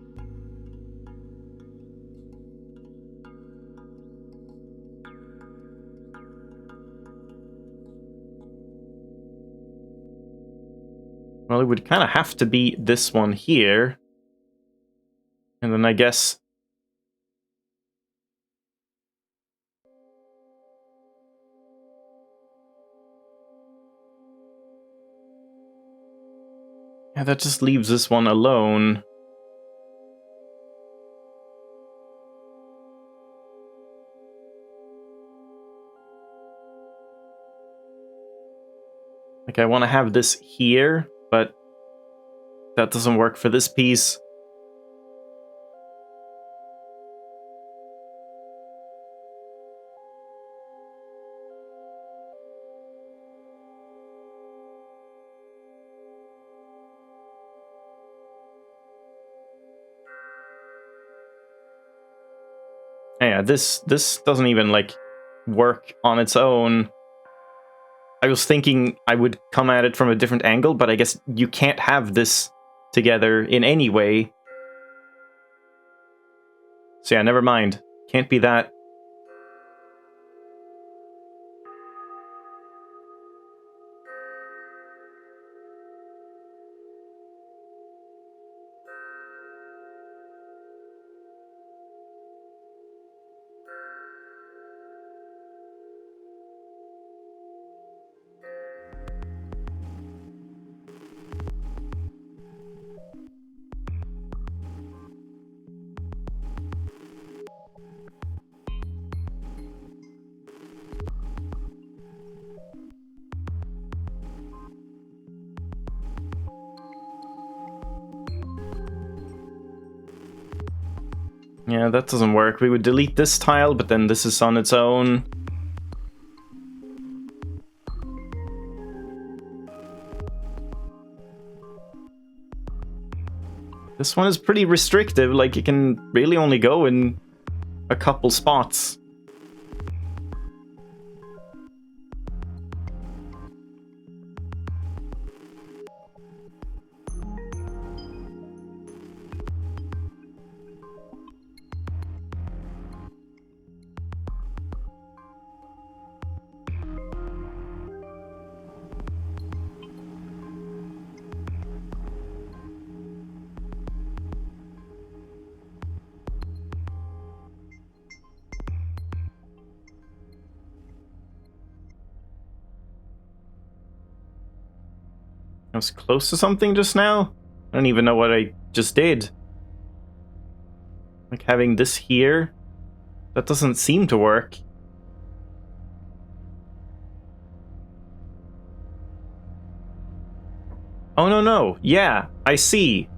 Well, it would kind of have to be this one here. And then I guess... yeah, that just leaves this one alone. Like, I want to have this here, but that doesn't work for this piece. Yeah, this doesn't even, like, work on its own. I was thinking I would come at it from a different angle, but I guess you can't have this together in any way. So yeah, never mind. Can't be that. Yeah, that doesn't work. We would delete this tile, but then this is on its own. This one is pretty restrictive, like it can really only go in a couple spots. I was close to something just now? I don't even know what I just did. Like having this here? That doesn't seem to work. Oh, no. Yeah, I see.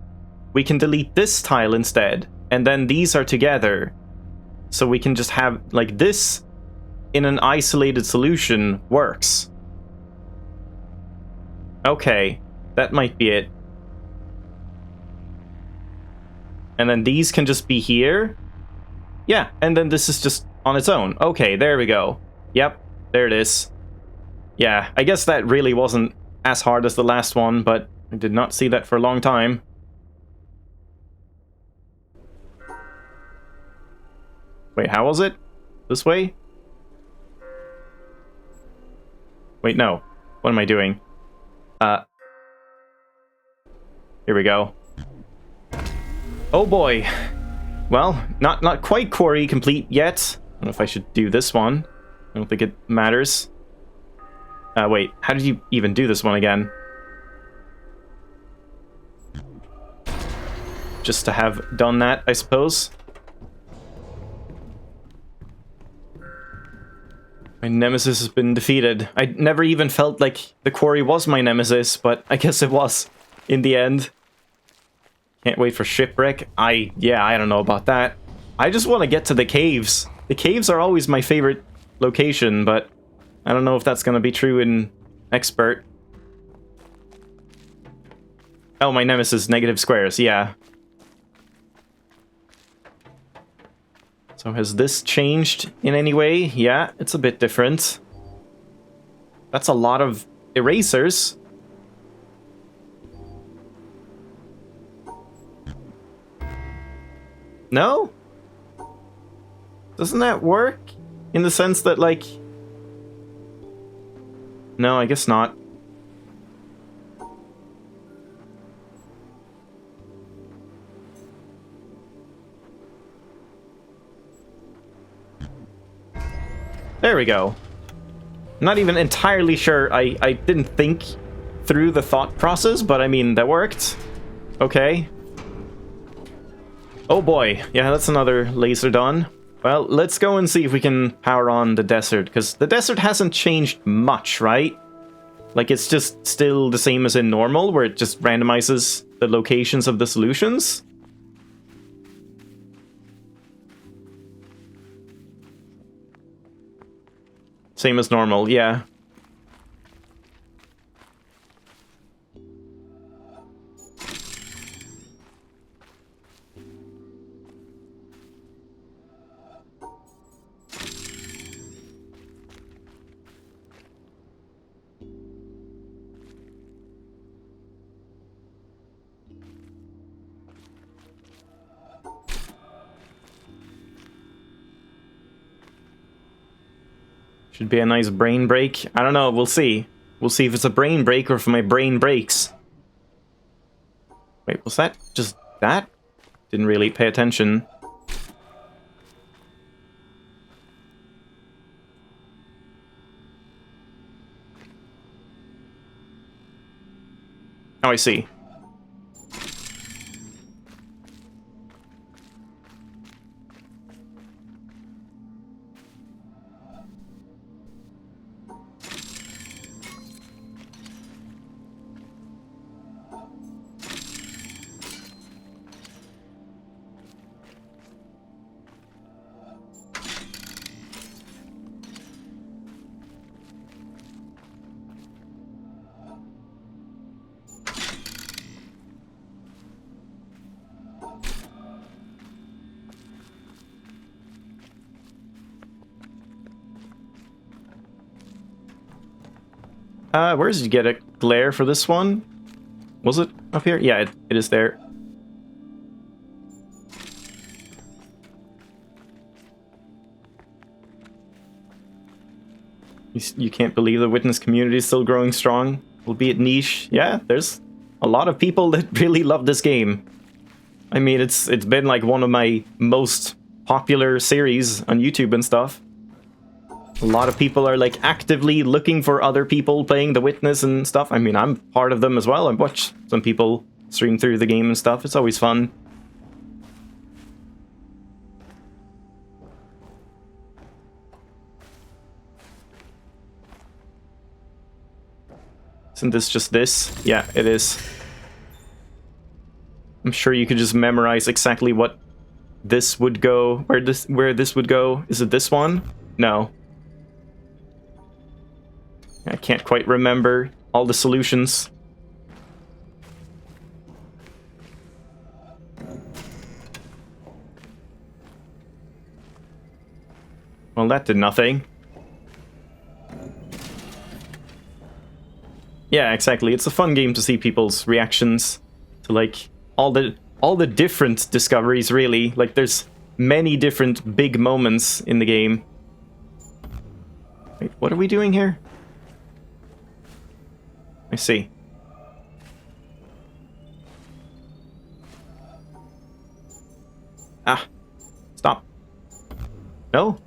We can delete this tile instead, and then these are together. So we can just have, like, this in an isolated solution works. Okay, that might be it. And then these can just be here. Yeah, and then this is just on its own. Okay, there we go. Yep, there it is. Yeah, I guess that really wasn't as hard as the last one, but I did not see that for a long time. Wait, how was it? This way? Wait, no. What am I doing? Here we go. Oh boy. Well, not quite Quarry complete yet. I don't know if I should do this one. I don't think it matters. Wait, how did you even do this one again? Just to have done that, I suppose. My nemesis has been defeated. I never even felt like the Quarry was my nemesis, but I guess it was in the end. Can't wait for Shipwreck. I don't know about that. I just want to get to the caves. The caves are always my favorite location, but I don't know if that's going to be true in Expert. Oh, my nemesis, negative squares, yeah. So has this changed in any way? Yeah, it's a bit different. That's a lot of erasers. No? Doesn't that work? In the sense that, like... No, I guess not. There we go. Not even entirely sure. I didn't think through the thought process, but I mean, that worked. Okay. Oh boy. Yeah, that's another laser done. Well, let's go and see if we can power on the desert, because the desert hasn't changed much, right? Like, it's just still the same as in normal, where it just randomizes the locations of the solutions. Same as normal, yeah. Should be a nice brain break. I don't know, we'll see. We'll see if it's a brain break or if my brain breaks. Wait, was that just that? Didn't really pay attention. Oh, I see. Where did you get a glare for this one? Was it up here? Yeah, it is there. You can't believe the witness community is still growing strong, albeit niche. Yeah, there's a lot of people that really love this game. I mean, it's been like one of my most popular series on YouTube and stuff. A lot of people are like actively looking for other people playing The Witness and stuff. I mean, I'm part of them as well. I watch some people stream through the game and stuff. It's always fun. Isn't this just this? Yeah, it is. I'm sure you could just memorize exactly what this would go, where this would go. Is it this one? No. I can't quite remember all the solutions. Well, that did nothing. Yeah, exactly. It's a fun game to see people's reactions to like all the different discoveries, really. Like there's many different big moments in the game. Wait, what are we doing here? I see. Ah. Stop. No?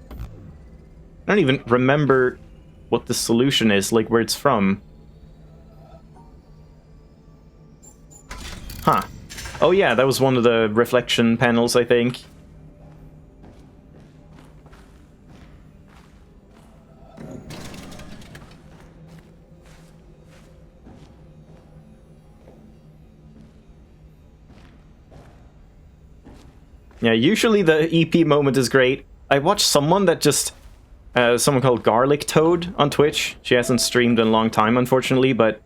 I don't even remember what the solution is, like where it's from. Huh. Oh yeah, that was one of the reflection panels, I think. Yeah, usually the EP moment is great. I watched someone that just... someone called Garlic Toad on Twitch. She hasn't streamed in a long time, unfortunately, but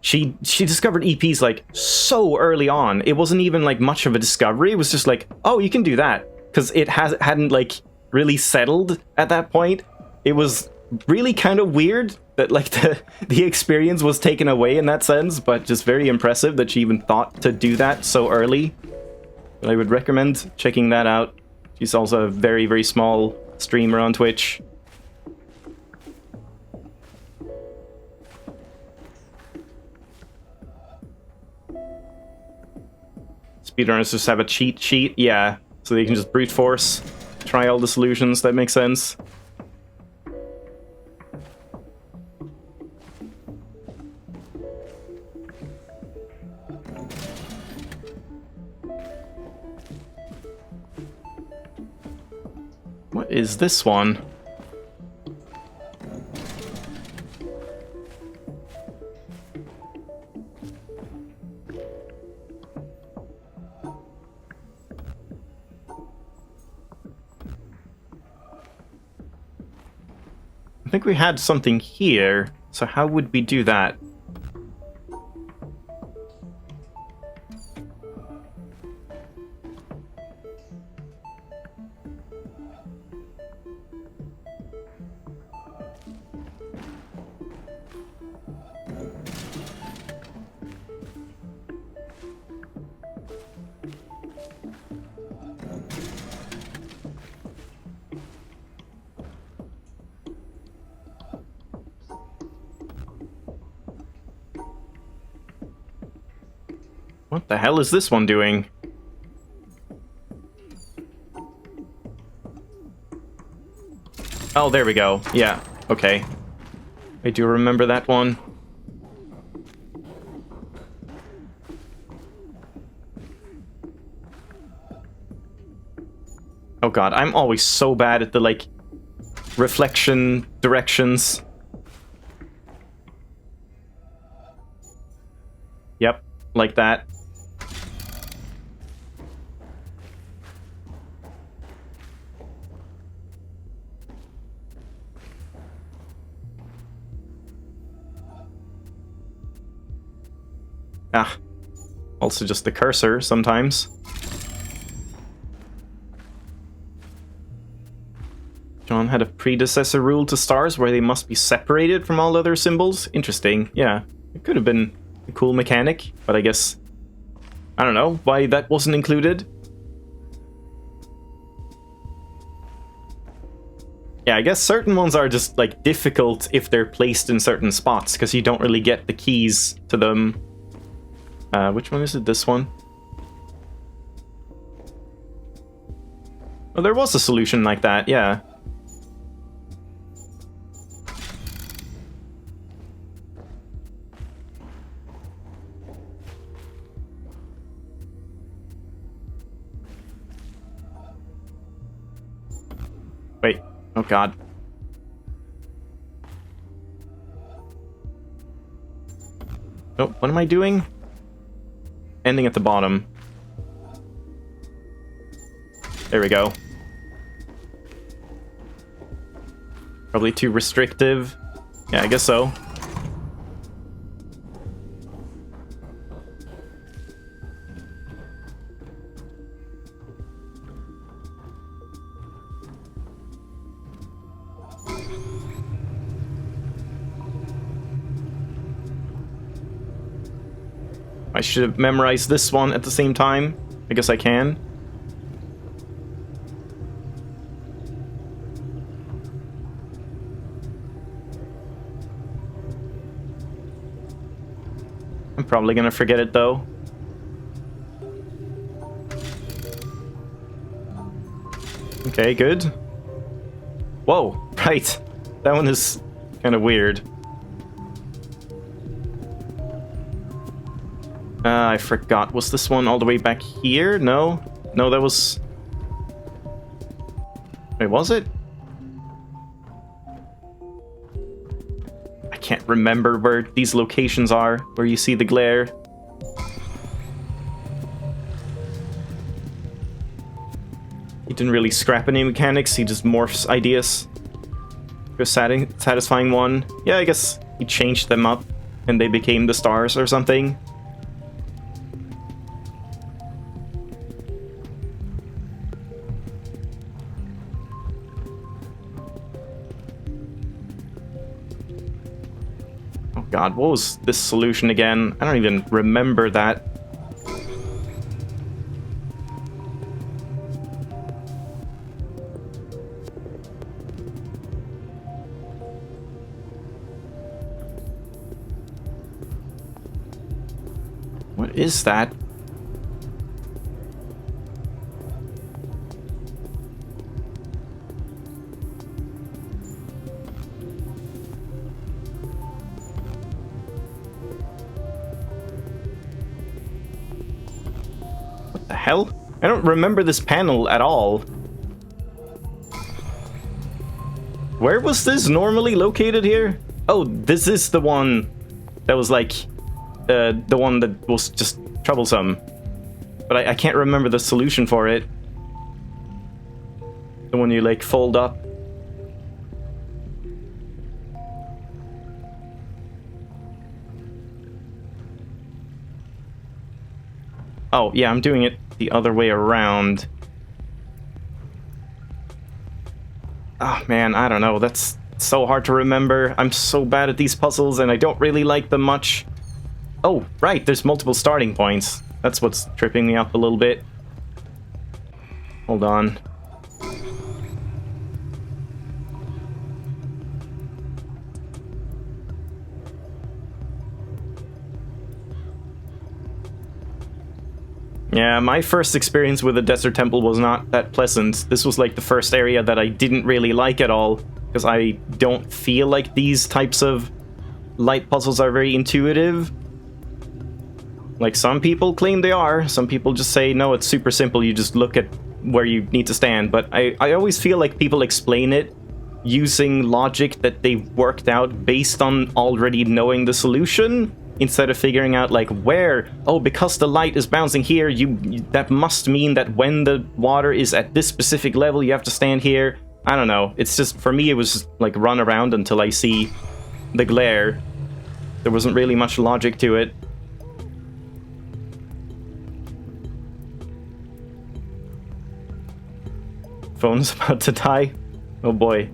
she discovered EPs, like, so early on. It wasn't even, like, much of a discovery. It was just like, oh, you can do that. Because it hadn't, like, really settled at that point. It was really kind of weird that, like, the experience was taken away in that sense, but just very impressive that she even thought to do that so early. But I would recommend checking that out. She's also a very, very small streamer on Twitch. Speedrunners just have a cheat sheet, yeah, so they can just brute force, try all the solutions. That makes sense. What is this one? I think we had something here, so how would we do that? What the hell is this one doing? Oh, there we go. Yeah, okay. I do remember that one. Oh god, I'm always so bad at the, like, reflection directions. Yep, like that. Ah, also just the cursor sometimes. John had a predecessor rule to stars where they must be separated from all other symbols. Interesting, yeah. It could have been a cool mechanic, but I guess... I don't know why that wasn't included. Yeah, I guess certain ones are just, like, difficult if they're placed in certain spots, because you don't really get the keys to them. Which one is it? This one? Oh, there was a solution like that, yeah. Wait. Oh, God. Oh, what am I doing? Ending at the bottom. There we go. Probably too restrictive. Yeah, I guess so. I should have memorized this one at the same time. I guess I can. I'm probably gonna forget it though. Okay, good. Whoa, right. That one is kind of weird. I forgot. Was this one all the way back here? No? No, that was... Wait, was it? I can't remember where these locations are, where you see the glare. He didn't really scrap any mechanics, he just morphs ideas. A satisfying one. Yeah, I guess he changed them up, and they became the stars or something. God, what was this solution again? I don't even remember that. What is that? Hell? I don't remember this panel at all. Where was this normally located here? Oh, this is the one that was like the one that was just troublesome. But I can't remember the solution for it. The one you like fold up. Oh, yeah, I'm doing it the other way around. Oh, man, I don't know. That's so hard to remember. I'm so bad at these puzzles, and I don't really like them much. Oh, right, there's multiple starting points. That's what's tripping me up a little bit. Hold on. Yeah, my first experience with the Desert Temple was not that pleasant. This was like the first area that I didn't really like at all, because I don't feel like these types of light puzzles are very intuitive. Like, some people claim they are, some people just say, no, it's super simple, you just look at where you need to stand, but I always feel like people explain it using logic that they've worked out based on already knowing the solution, instead of figuring out, like, where, oh, because the light is bouncing here, that must mean that when the water is at this specific level, you have to stand here. I don't know. It's just, for me, it was just, like, run around until I see the glare. There wasn't really much logic to it. Phone's about to die. Oh boy.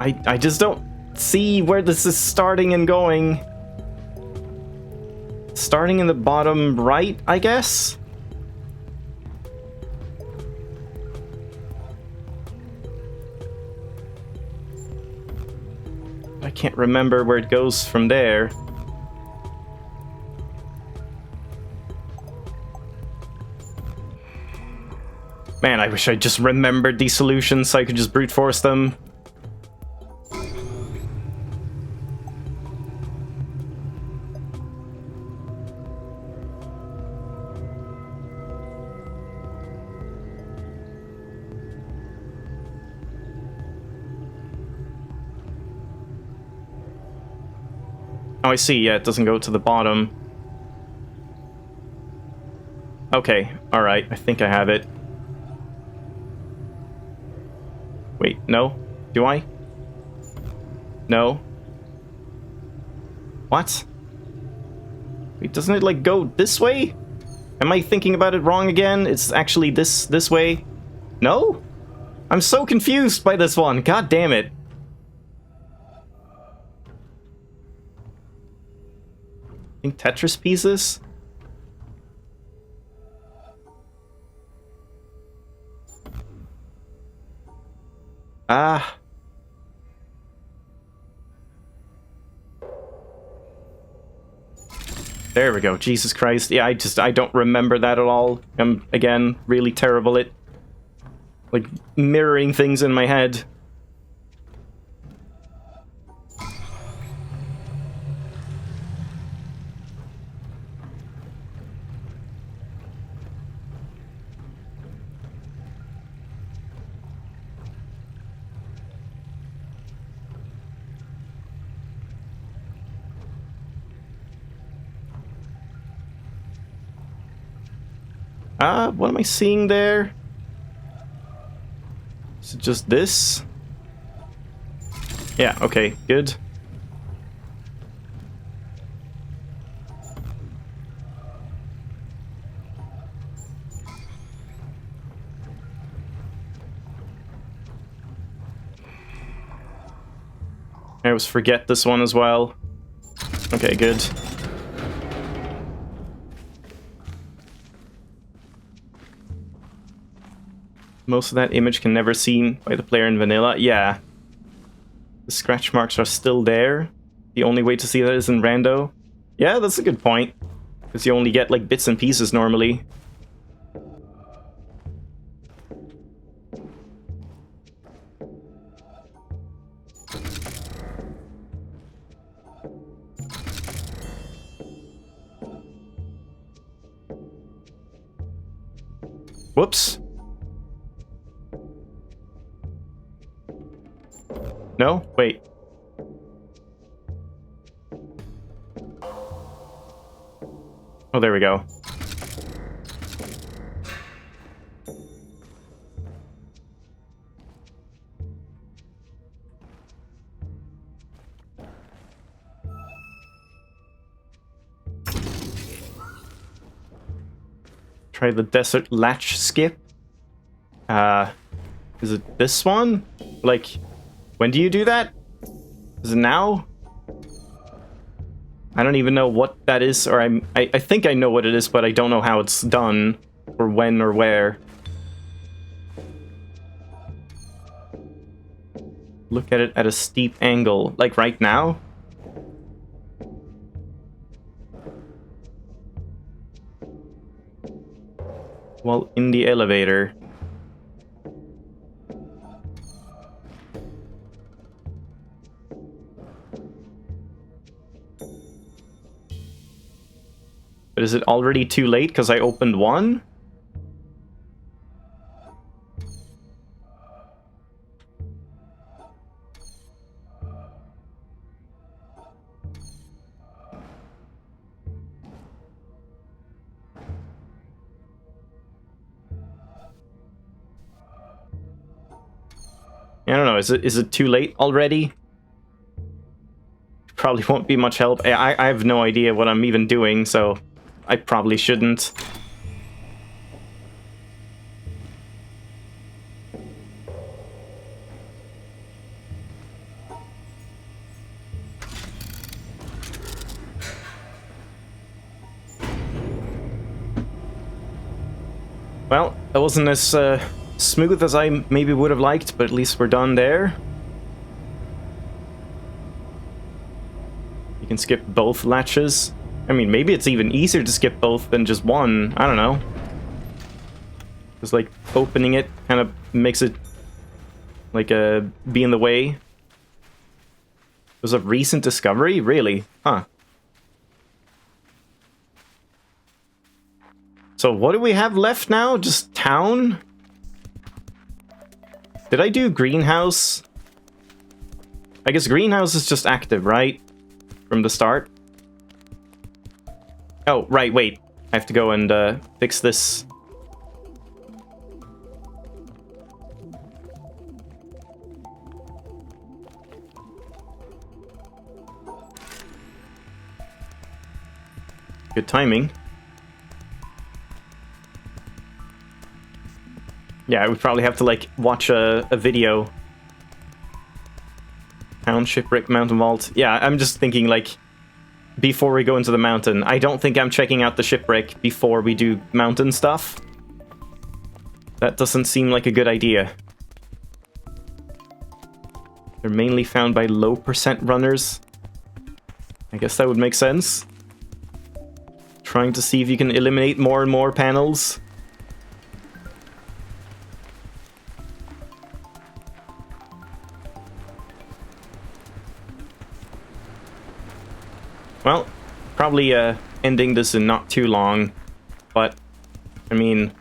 I just don't see where this is starting and going. Starting in the bottom right, I guess? I can't remember where it goes from there. Man, I wish I just remembered these solutions so I could just brute force them. Oh, I see. Yeah, it doesn't go to the bottom. Okay, alright. I think I have it. Wait, no? Do I? No? What? Wait, doesn't it, like, go this way? Am I thinking about it wrong again? It's actually this way? No? I'm so confused by this one. God damn it. I think Tetris pieces? Ah. There we go. Jesus Christ. Yeah, I don't remember that at all. I'm, again, really terrible at, like, mirroring things in my head. What am I seeing there? Is it just this? Yeah, okay, good. I always forget this one as well. Okay, good. Most of that image can never be seen by the player in vanilla. Yeah. The scratch marks are still there. The only way to see that is in rando. Yeah, that's a good point. Because you only get, like, bits and pieces normally. Whoops. No? Wait. Oh, there we go. Try the desert latch skip. Is it this one? Like, when do you do that? Is it now? I don't even know what that is, or I think I know what it is, but I don't know how it's done, or when or where. Look at it at a steep angle. Like right now? while in the elevator. But is it already too late because I opened one? I don't know, is it too late already? Probably won't be much help. I have no idea what I'm even doing, so I probably shouldn't. Well, that wasn't as smooth as I maybe would have liked, but at least we're done there. You can skip both latches. I mean, maybe it's even easier to skip both than just one. I don't know. Just like opening it kind of makes it like be in the way. It was a recent discovery? Really? Huh. So what do we have left now? Just town? Did I do greenhouse? I guess greenhouse is just active, right? From the start? Oh, right, wait. I have to go and fix this. Good timing. Yeah, I would probably have to, like, watch a video. Town, shipwreck, mountain vault. Yeah, I'm just thinking, like, before we go into the mountain. I don't think I'm checking out the shipwreck before we do mountain stuff. That doesn't seem like a good idea. They're mainly found by low percent runners. I guess that would make sense. Trying to see if you can eliminate more and more panels. Well, probably ending this in not too long, but I mean,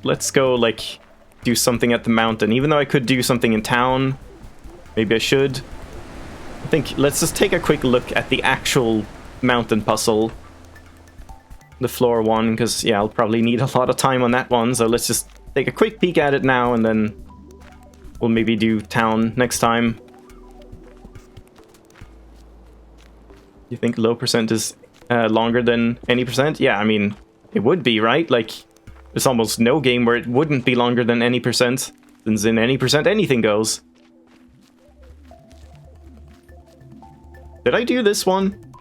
let's go like do something at the mountain. Even though I could do something in town, maybe I should. I think let's just take a quick look at the actual mountain puzzle, the floor one, because yeah, I'll probably need a lot of time on that one. So let's just take a quick peek at it now, and then we'll maybe do town next time. You think low percent is longer than any percent? Yeah, I mean, it would be, right? Like, there's almost no game where it wouldn't be longer than any percent, since in any percent anything goes. Did I do this one?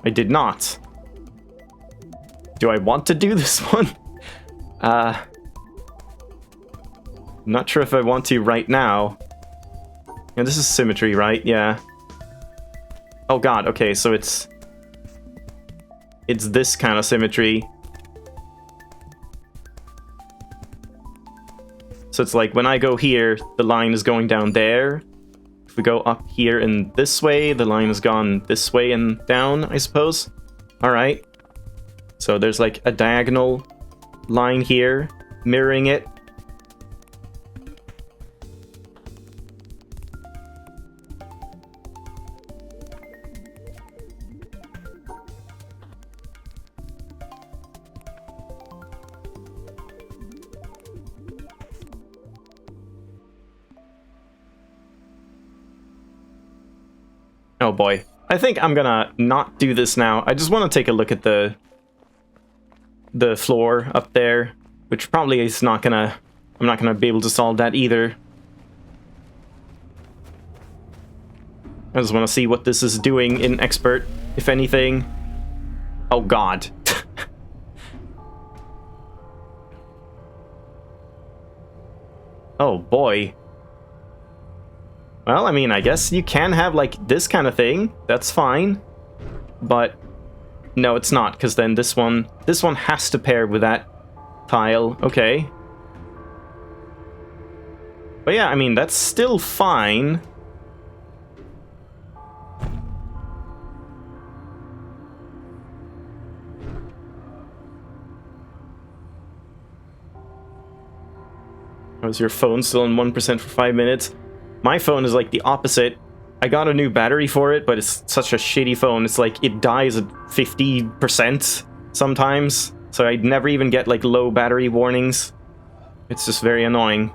I did not. Do I want to do this one? Not sure if I want to right now. Yeah, this is symmetry, right? Yeah. Oh god, okay, so it's this kind of symmetry. So it's like when I go here, the line is going down there. If we go up here and this way, the line has gone this way and down, I suppose. Alright. So there's like a diagonal line here, mirroring it. Oh boy. I think I'm gonna not do this now. I just want to take a look at the floor up there, which probably is not gonna... I'm not gonna be able to solve that either. I just want to see what this is doing in Expert, if anything. Oh god. Oh boy. Well, I mean, I guess you can have, like, this kind of thing. That's fine. But, no, it's not, because then this one has to pair with that tile. Okay. But yeah, I mean, that's still fine. Was your phone still on 1% for 5 minutes? My phone is like the opposite. I got a new battery for it, but it's such a shitty phone. It's like it dies at 50% sometimes. So I never even get like low battery warnings. It's just very annoying.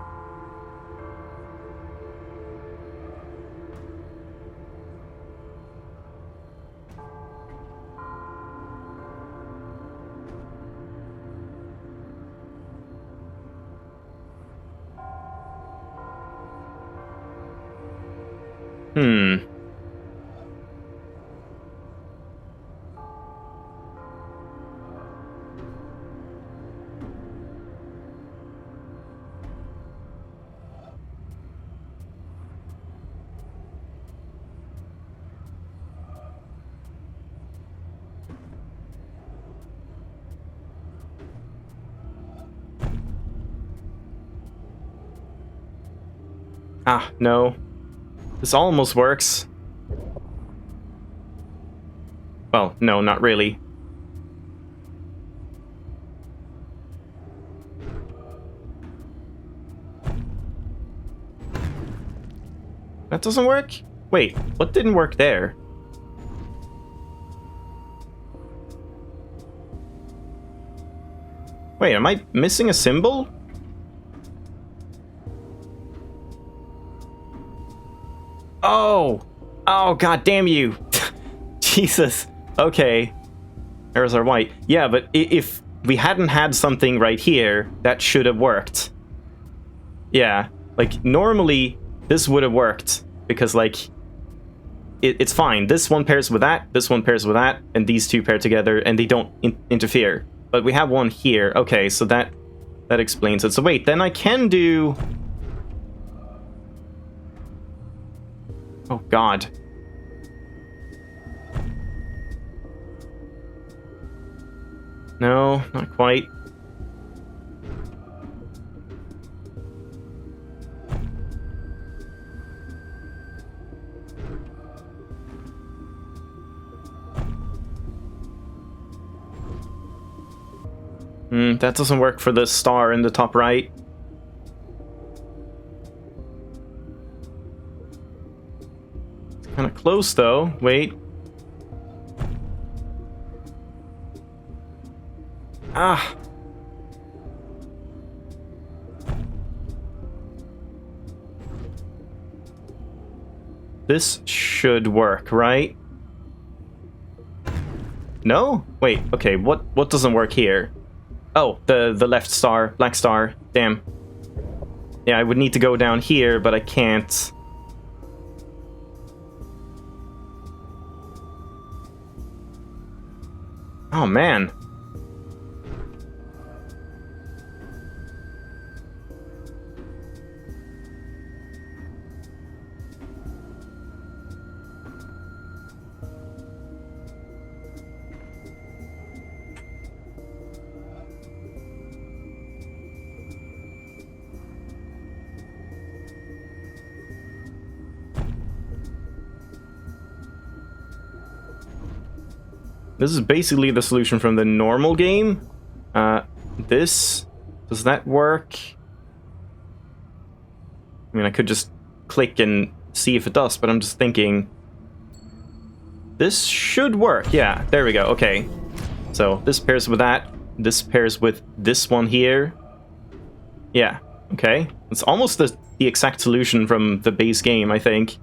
Ah, no. This almost works. Well, no, not really. That doesn't work? Wait, what didn't work there? Wait, am I missing a symbol? Oh! Oh, god damn you! Jesus. Okay. Arrows are white. Yeah, but if we hadn't had something right here, that should have worked. Yeah. Like, normally, this would have worked. Because, like, it's fine. This one pairs with that, this one pairs with that, and these two pair together, and they don't interfere. But we have one here. Okay, so that explains it. So wait, then I can do... Oh, God. No, not quite. That doesn't work for the star in the top right. It's kind of close, though. Wait. Ah. This should work, right? No? Wait, okay, what doesn't work here? Oh, the left star, black star. Damn. Yeah, I would need to go down here, but I can't. Oh, man. This is basically the solution from the normal game. Does that work? I mean, I could just click and see if it does, but I'm just thinking... This should work. Yeah, there we go. Okay. So, this pairs with that. This pairs with this one here. Yeah, okay. It's almost the exact solution from the base game, I think.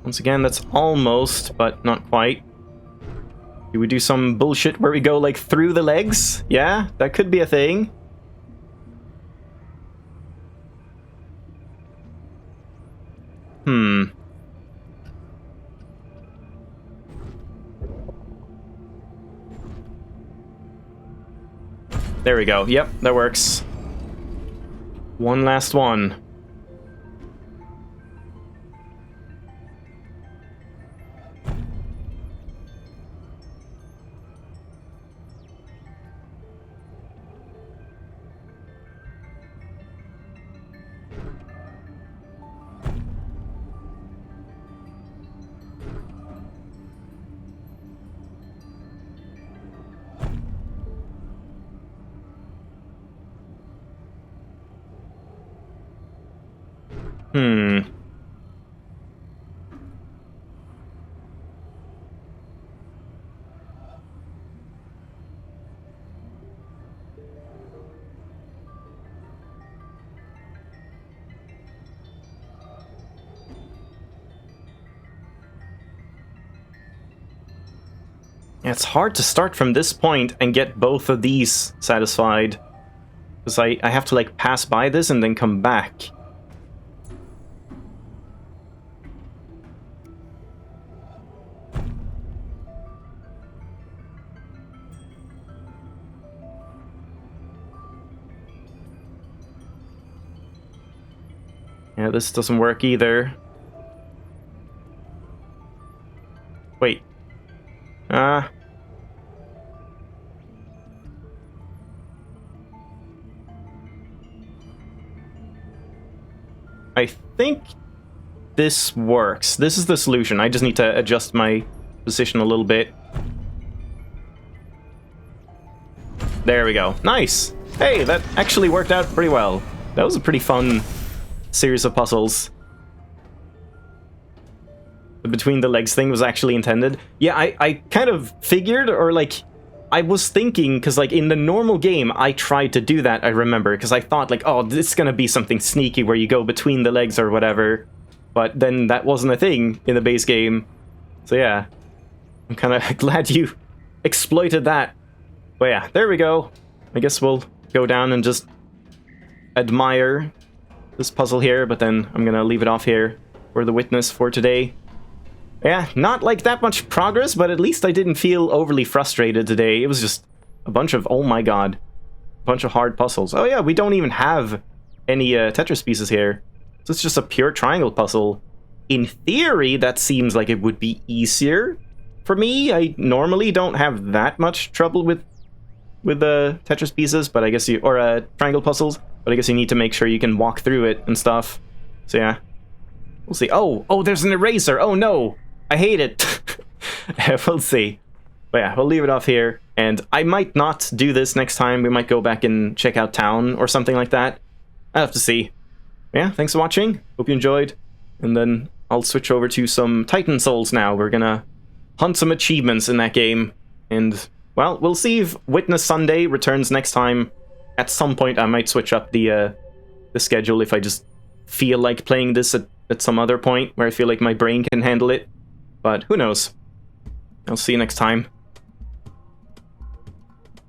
Once again, that's almost, but not quite. Do we do some bullshit where we go, like, through the legs? Yeah, that could be a thing. There we go. Yep, that works. One last one. Hmm. It's hard to start from this point and get both of these satisfied. Because I have to, like, pass by this and then come back. Yeah, this doesn't work either. Wait. I think this works. This is the solution. I just need to adjust my position a little bit. There we go. Nice! Hey, that actually worked out pretty well. That was a pretty fun series of puzzles. The between the legs thing was actually intended. Yeah, I kind of figured, or like, I was thinking, because like in the normal game, I tried to do that, I remember, because I thought like, oh, this is gonna be something sneaky where you go between the legs or whatever. But then that wasn't a thing in the base game. So yeah, I'm kind of glad you exploited that. But yeah, there we go. I guess we'll go down and just admire this puzzle here, but then I'm gonna leave it off here for the witness for today. Yeah, not like that much progress, but at least I didn't feel overly frustrated today. It was just a bunch of, oh my god, a bunch of hard puzzles. Oh yeah, we don't even have any Tetris pieces here. So it's just a pure triangle puzzle. In theory, that seems like it would be easier for me. I normally don't have that much trouble with the Tetris pieces, but I guess you, or triangle puzzles, but I guess you need to make sure you can walk through it and stuff. So yeah, we'll see. Oh, there's an eraser. Oh no, I hate it. We'll see. But yeah, we'll leave it off here, and I might not do this next time. We might go back and check out town or something like that. I'll have to see. Yeah, thanks for watching. Hope you enjoyed. And then I'll switch over to some Titan Souls now. We're gonna hunt some achievements in that game. And, well, we'll see if Witness Sunday returns next time. At some point, I might switch up the schedule if I just feel like playing this at some other point where I feel like my brain can handle it. But who knows? I'll see you next time.